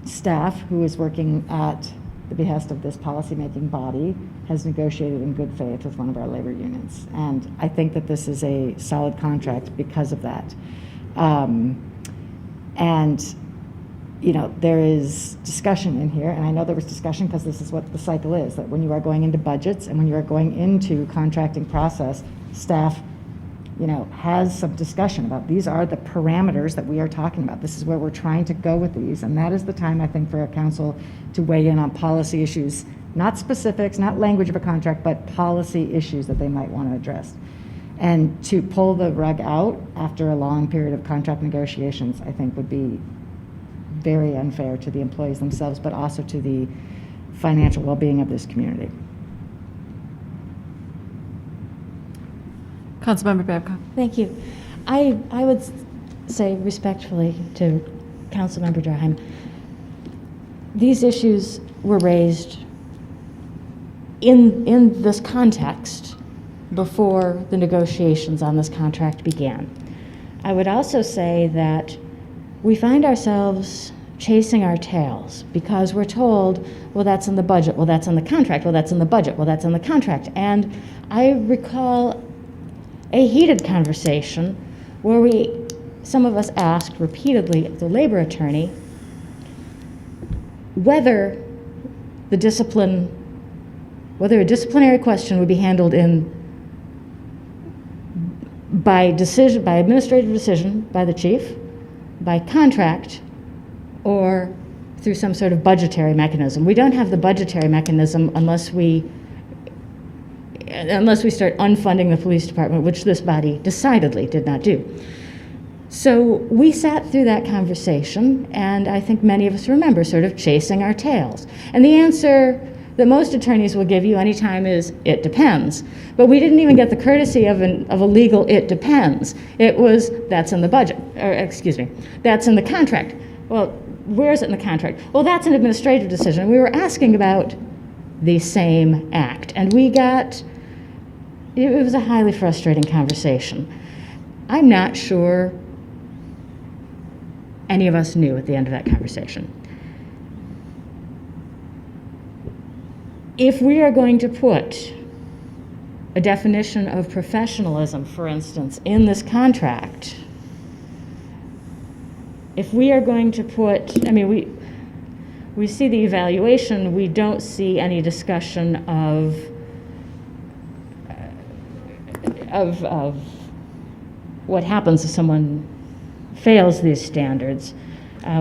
staff, who is working at the behest of this policymaking body, has negotiated in good faith with one of our labor unions. And I think that this is a solid contract because of that. And you know, there is discussion in here, and I know there was discussion because this is what the cycle is, that when you are going into budgets and when you are going into contracting process, staff, you know, has some discussion about these are the parameters that we are talking about. This is where we're trying to go with these, and that is the time, I think, for our council to weigh in on policy issues, not specifics, not language of a contract, but policy issues that they might want to address. And to pull the rug out after a long period of contract negotiations, I think would be very unfair to the employees themselves, but also to the financial well-being of this community. Councilmember Babcock. Thank you. I would say respectfully to Councilmember Draheim, these issues were raised in this context before the negotiations on this contract began. I would also say that we find ourselves chasing our tails because we're told, well, that's in the budget, well, that's in the contract, well, that's in the budget, well, that's in the contract. And I recall a heated conversation where some of us asked repeatedly the labor attorney whether a disciplinary question would be handled by administrative decision by the chief, by contract, or through some sort of budgetary mechanism. We don't have the budgetary mechanism unless we start unfunding the police department, which this body decidedly did not do. So we sat through that conversation, and I think many of us remember sort of chasing our tails. And the answer that most attorneys will give you anytime is, it depends. But we didn't even get the courtesy of a legal it depends. It was, that's in the budget, or excuse me, that's in the contract. Well, where is it in the contract? Well, that's an administrative decision. We were asking about the same act, and it was a highly frustrating conversation. I'm not sure any of us knew at the end of that conversation. If we are going to put a definition of professionalism, for instance, in this contract, if we are going to put, I mean, we see the evaluation, we don't see any discussion of what happens if someone fails these standards.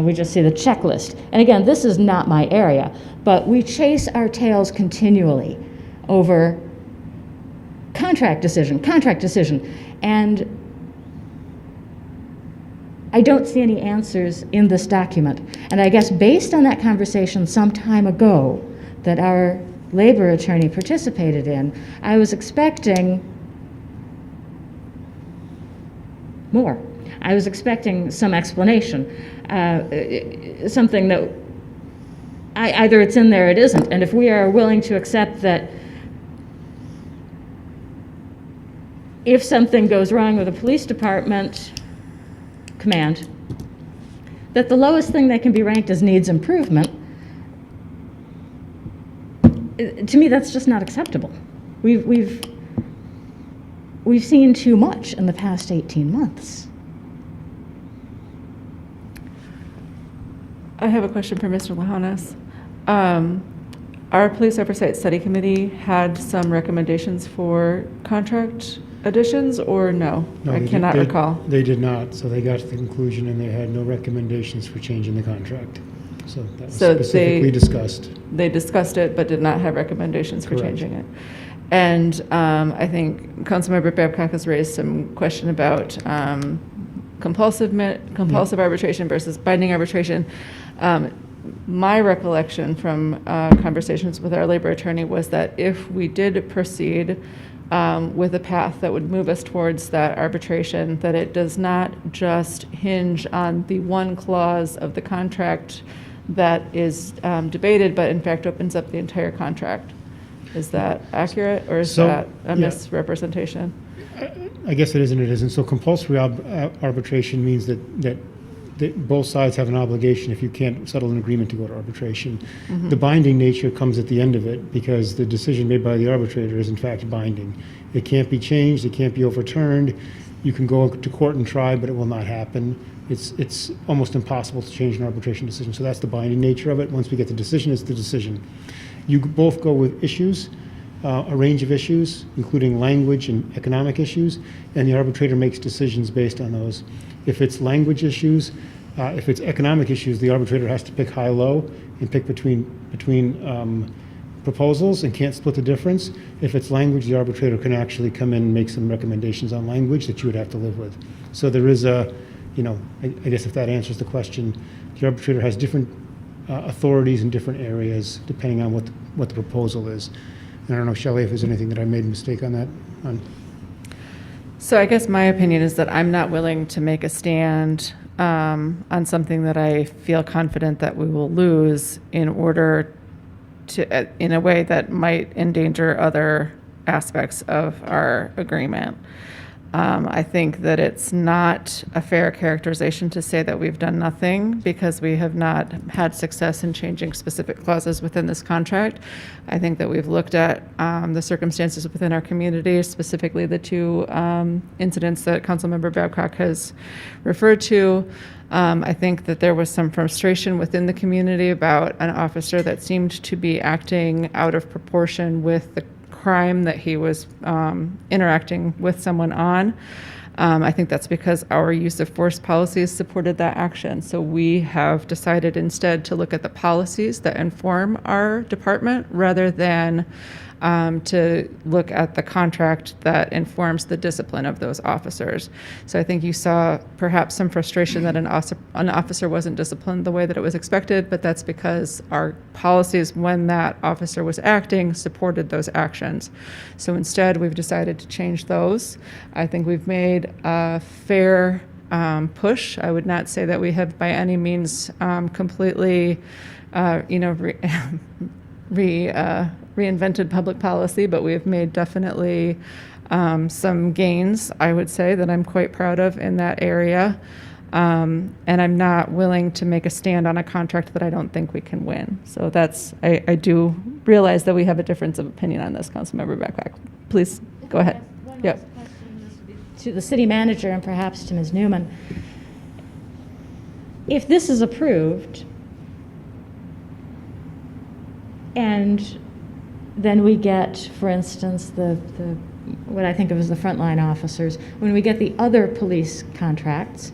We just see the checklist. And again, this is not my area, but we chase our tails continually over contract decision. And I don't see any answers in this document. And I guess based on that conversation some time ago that our labor attorney participated in, I was expecting more. I was expecting some explanation, something that either it's in there or it isn't. And if we are willing to accept that if something goes wrong with the police department command, that the lowest thing that can be ranked as needs improvement, to me, that's just not acceptable. We've seen too much in the past 18 months. I have a question for Mr. Lahonas. Our Police Oversight Study Committee had some recommendations for contract additions, or no? No, I cannot recall. They did not, so they got to the conclusion and they had no recommendations for changing the contract. So that was So specifically discussed. They discussed it, but did not have recommendations for Correct. changing it. And I think Councilmember Babcock has raised some question about compulsive arbitration versus binding arbitration. My recollection from conversations with our labor attorney was that if we did proceed with a path that would move us towards that arbitration, that it does not just hinge on the one clause of the contract that is debated, but in fact opens up the entire contract. Is that accurate, or is So, that a yeah. misrepresentation? I guess it is and it isn't. So compulsory arbitration means that both sides have an obligation, if you can't settle an agreement, to go to arbitration. Mm-hmm. The binding nature comes at the end of it because the decision made by the arbitrator is in fact binding. It can't be changed, it can't be overturned. You can go to court and try, but it will not happen. It's almost impossible to change an arbitration decision. So that's the binding nature of it. Once we get the decision, it's the decision. You both go with issues, a range of issues, including language and economic issues, and the arbitrator makes decisions based on those. If it's language issues, if it's economic issues, the arbitrator has to pick high-low and pick between proposals and can't split the difference. If it's language, the arbitrator can actually come in and make some recommendations on language that you would have to live with. So there is I guess if that answers the question, the arbitrator has different authorities in different areas depending on what the proposal is. And I don't know, Shelley, if there's anything that I made a mistake on that. So I guess my opinion is that I'm not willing to make a stand on something that I feel confident that we will lose in order to, in a way that might endanger other aspects of our agreement. I think that it's not a fair characterization to say that we've done nothing because we have not had success in changing specific clauses within this contract. I think that we've looked at the circumstances within our community, specifically the two incidents that Councilmember Babcock has referred to. I think that there was some frustration within the community about an officer that seemed to be acting out of proportion with the crime that he was interacting with someone on. I think that's because our use of force policies supported that action. So we have decided instead to look at the policies that inform our department rather than to look at the contract that informs the discipline of those officers. So I think you saw perhaps some frustration that an officer wasn't disciplined the way that it was expected, but that's because our policies, when that officer was acting, supported those actions. So instead, we've decided to change those. I think we've made a fair push. I would not say that we have by any means completely, reinvented public policy, but we have made definitely some gains, I would say, that I'm quite proud of in that area. And I'm not willing to make a stand on a contract that I don't think we can win. So that's, I do realize that we have a difference of opinion on this, Councilmember Babcock. Please, go ahead. Yep. To the city manager and perhaps to Ms. Newman. If this is approved, and then we get, for instance, the what I think of as the frontline officers, when we get the other police contracts,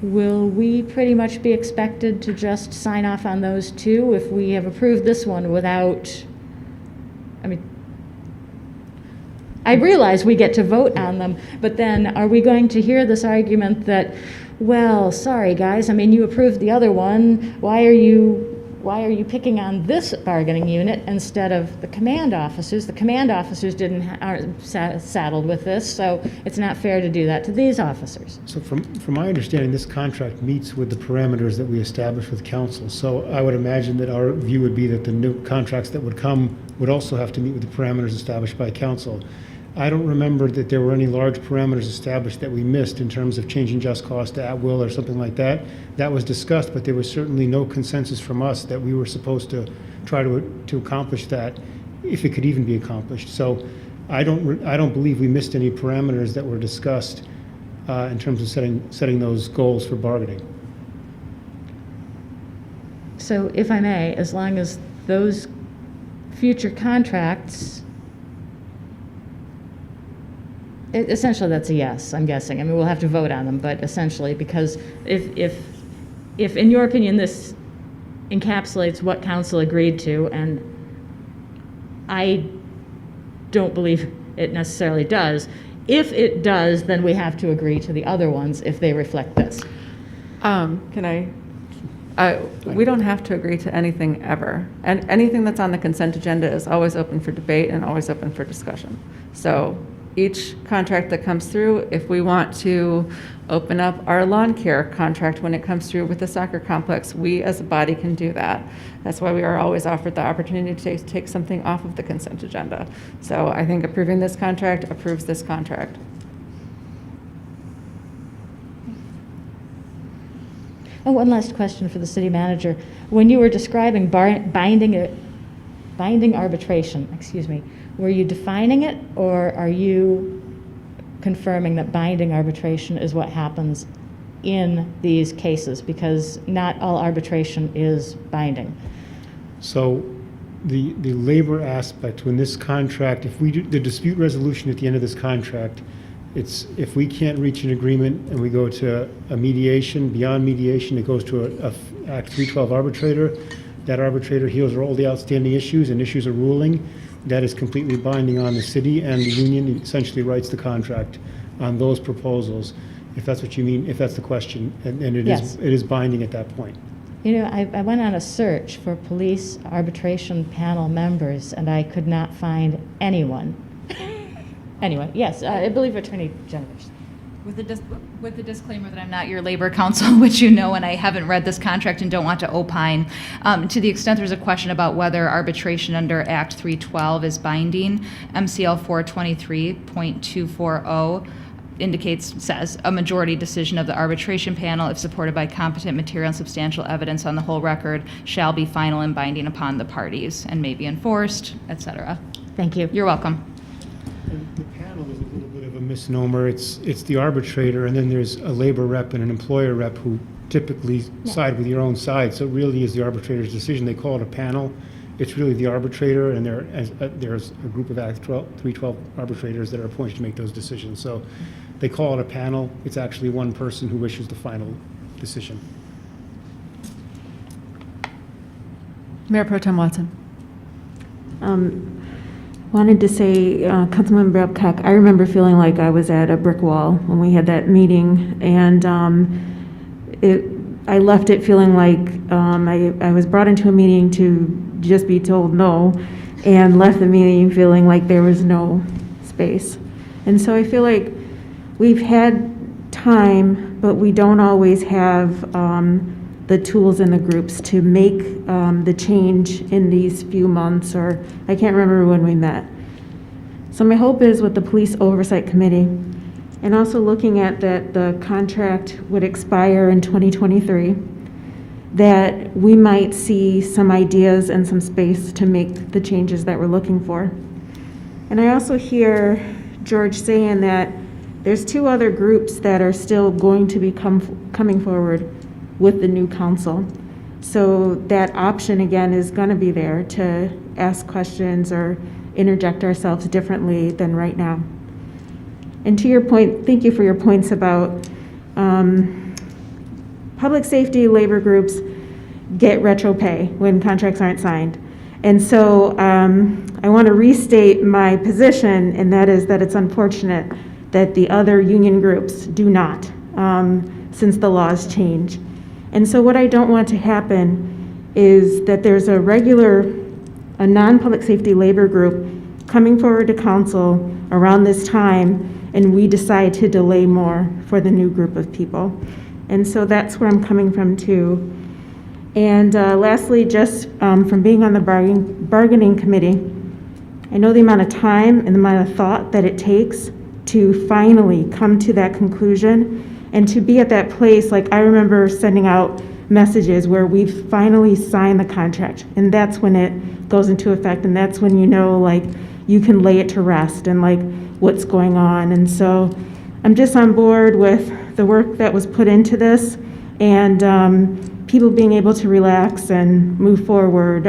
will we pretty much be expected to just sign off on those too if we have approved this one without, I realize we get to vote on them, but then are we going to hear this argument that, well, sorry guys, you approved the other one, why are you picking on this bargaining unit instead of the command officers? The command officers aren't saddled with this, so it's not fair to do that to these officers. So from my understanding, this contract meets with the parameters that we established with council. So I would imagine that our view would be that the new contracts that would come would also have to meet with the parameters established by council. I don't remember that there were any large parameters established that we missed in terms of changing just cause to at will or something like that. That was discussed, but there was certainly no consensus from us that we were supposed to try to accomplish that, if it could even be accomplished. So I don't believe we missed any parameters that were discussed in terms of setting those goals for bargaining. So if I may, as long as those future contracts, essentially that's a yes, I'm guessing. We'll have to vote on them, but essentially, because if in your opinion this encapsulates what council agreed to, and I don't believe it necessarily does. If it does, then we have to agree to the other ones if they reflect this. Can I? We don't have to agree to anything ever. And anything that's on the consent agenda is always open for debate and always open for discussion. So each contract that comes through, if we want to open up our lawn care contract when it comes through with the soccer complex, we as a body can do that. That's why we are always offered the opportunity to take something off of the consent agenda. So I think approving this contract approves this contract. Oh, one last question for the city manager. When you were describing binding arbitration, were you defining it, or are you confirming that binding arbitration is what happens in these cases? Because not all arbitration is binding. So the labor aspect, when this contract, if we do the dispute resolution at the end of this contract, it's, if we can't reach an agreement and we go to a mediation, beyond mediation, it goes to a Act 312 arbitrator. That arbitrator hears all the outstanding issues and issues a ruling. That is completely binding on the city, and the union essentially writes the contract on those proposals, if that's what you mean, if that's the question, and it Yes. it is binding at that point. You know, I went on a search for police arbitration panel members, and I could not find anyone. Anyway, yes, I believe Attorney General. With the disclaimer that I'm not your labor counsel, which you know, and I haven't read this contract and don't want to opine, to the extent there's a question about whether arbitration under Act 312 is binding, MCL 423.240 says, a majority decision of the arbitration panel, if supported by competent material and substantial evidence on the whole record, shall be final and binding upon the parties and may be enforced, etc. Thank you. You're welcome. The panel is a little bit of a misnomer. It's the arbitrator, and then there's a labor rep and an employer rep who typically side with your own side. So it really is the arbitrator's decision. They call it a panel. It's really the arbitrator, and there's a group of Act 312 arbitrators that are appointed to make those decisions. So they call it a panel. It's actually one person who issues the final decision. Mayor Pro Tem Watson. Wanted to say, Councilmember Babcock, I remember feeling like I was at a brick wall when we had that meeting, and I left it feeling like I was brought into a meeting to just be told no, and left the meeting feeling like there was no space. And so I feel like we've had time, but we don't always have the tools in the groups to make the change in these few months, or I can't remember when we met. So my hope is with the Police Oversight Committee, and also looking at that the contract would expire in 2023, that we might see some ideas and some space to make the changes that we're looking for. And I also hear George saying that there's two other groups that are still going to be coming forward with the new council. So that option again is going to be there to ask questions or interject ourselves differently than right now. And to your point, thank you for your points about public safety labor groups get retro pay when contracts aren't signed. And so I want to restate my position, and that is that it's unfortunate that the other union groups do not, since the laws change. And so what I don't want to happen is that there's a non-public safety labor group coming forward to council around this time, and we decide to delay more for the new group of people. And so that's where I'm coming from too. And lastly, just from being on the bargaining committee, I know the amount of time and the amount of thought that it takes to finally come to that conclusion and to be at that place. Like, I remember sending out messages where we've finally signed the contract, and that's when it goes into effect, and that's when you know, like, you can lay it to rest and like what's going on. And so I'm just on board with the work that was put into this, and people being able to relax and move forward,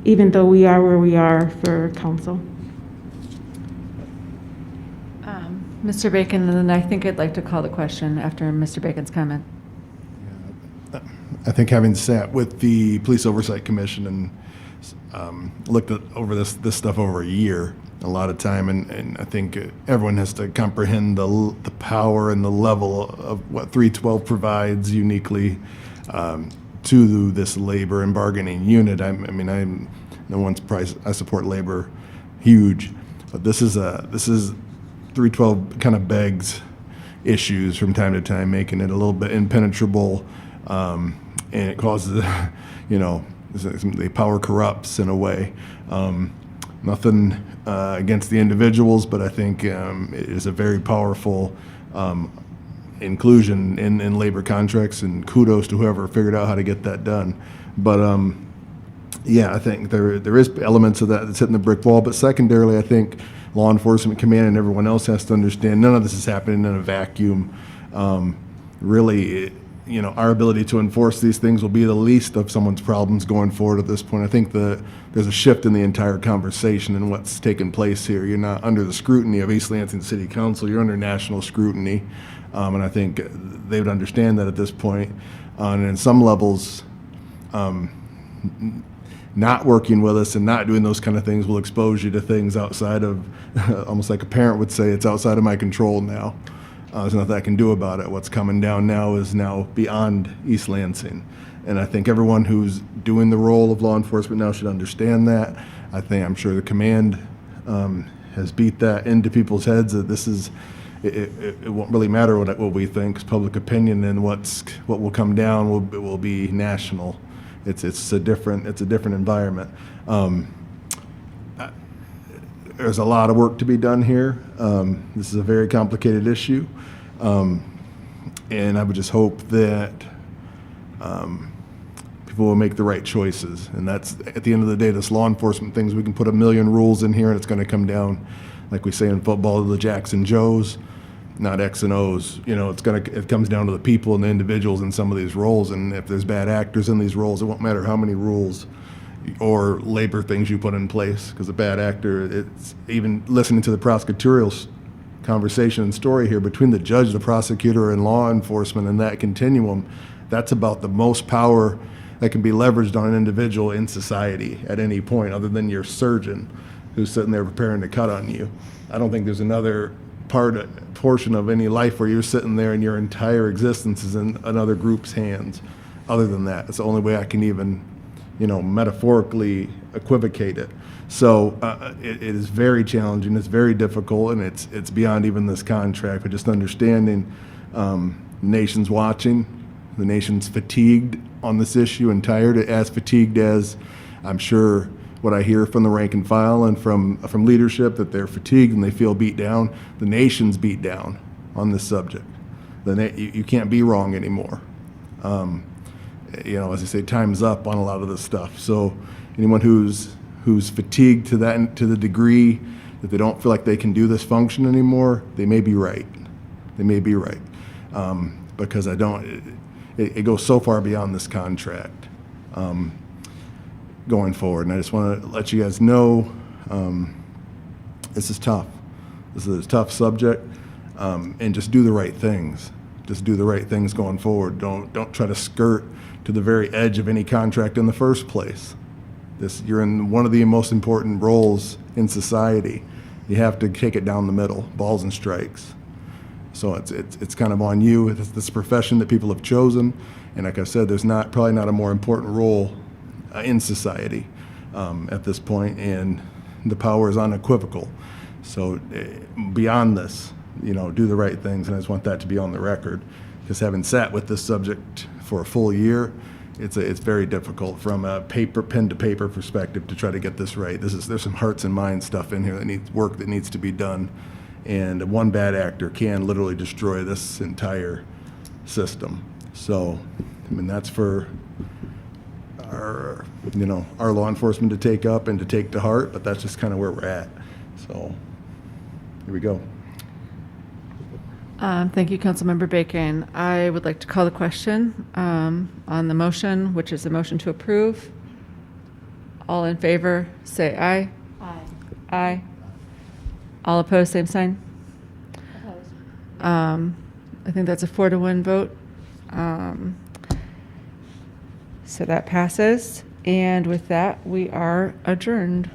even though we are where we are for council. Mr. Bacon, and then I think I'd like to call the question after Mr. Bacon's comment. I think having sat with the Police Oversight Commission and looked at over this stuff over a year, a lot of time, and I think everyone has to comprehend the power and the level of what 312 provides uniquely to this labor and bargaining unit. I mean, I'm no one's surprised. I support labor, huge, but this is 312 kind of begs issues from time to time, making it a little bit impenetrable, and it causes, the power corrupts in a way. Nothing against the individuals, but I think it is a very powerful inclusion in labor contracts, and kudos to whoever figured out how to get that done. But I think there is elements of that that's hitting the brick wall. But secondarily, I think law enforcement command and everyone else has to understand none of this is happening in a vacuum. Really, our ability to enforce these things will be the least of someone's problems going forward at this point. I think there's a shift in the entire conversation and what's taking place here. You're not under the scrutiny of East Lansing City Council, you're under national scrutiny. And I think they would understand that at this point. And in some levels, not working with us and not doing those kind of things will expose you to things outside of, almost like a parent would say, it's outside of my control now. There's nothing I can do about it. What's coming down now is now beyond East Lansing. And I think everyone who's doing the role of law enforcement now should understand that. I'm sure the command has beat that into people's heads that this is, it won't really matter what we think, 'cause public opinion and what will come down will be national. It's a different environment. There's a lot of work to be done here. This is a very complicated issue, and I would just hope that people will make the right choices. And that's, at the end of the day, this law enforcement things, we can put a million rules in here and it's going to come down, like we say in football, to the Jacks and Joes, not X and O's. It comes down to the people and the individuals in some of these roles. And if there's bad actors in these roles, it won't matter how many rules or labor things you put in place, because a bad actor, it's even listening to the prosecutorial conversation and story here between the judge, the prosecutor, and law enforcement, and that continuum, that's about the most power that can be leveraged on an individual in society at any point, other than your surgeon who's sitting there preparing to cut on you. I don't think there's another portion of any life where you're sitting there and your entire existence is in another group's hands. Other than that, it's the only way I can even metaphorically equivocate it. So it is very challenging, it's very difficult, and it's beyond even this contract, but just understanding the nation's watching, the nation's fatigued on this issue and tired, as fatigued as I'm sure what I hear from the rank and file and from leadership, that they're fatigued and they feel beat down. The nation's beat down on this subject. You can't be wrong anymore. As I say, time's up on a lot of this stuff. So anyone who's fatigued to the degree that they don't feel like they can do this function anymore, they may be right. They may be right, because it goes so far beyond this contract going forward. And I just want to let you guys know, this is tough. This is a tough subject, and just do the right things. Just do the right things going forward. Don't try to skirt to the very edge of any contract in the first place. You're in one of the most important roles in society. You have to take it down the middle, balls and strikes. So it's kind of on you. It's this profession that people have chosen, and like I said, there's probably not a more important role in society at this point, and the power is unequivocal. So beyond this, do the right things, and I just want that to be on the record, because having sat with this subject for a full year, it's very difficult from a pen to paper perspective to try to get this right. There's some hearts and minds stuff in here that needs to be done, and one bad actor can literally destroy this entire system. So, that's for our law enforcement to take up and to take to heart, but that's just kind of where we're at. So, here we go. Thank you, Councilmember Bacon. I would like to call the question on the motion, which is a motion to approve. All in favor, say aye. Aye. Aye. All opposed, same sign. Opposed. I think that's a 4-1 vote. So that passes. And with that, we are adjourned.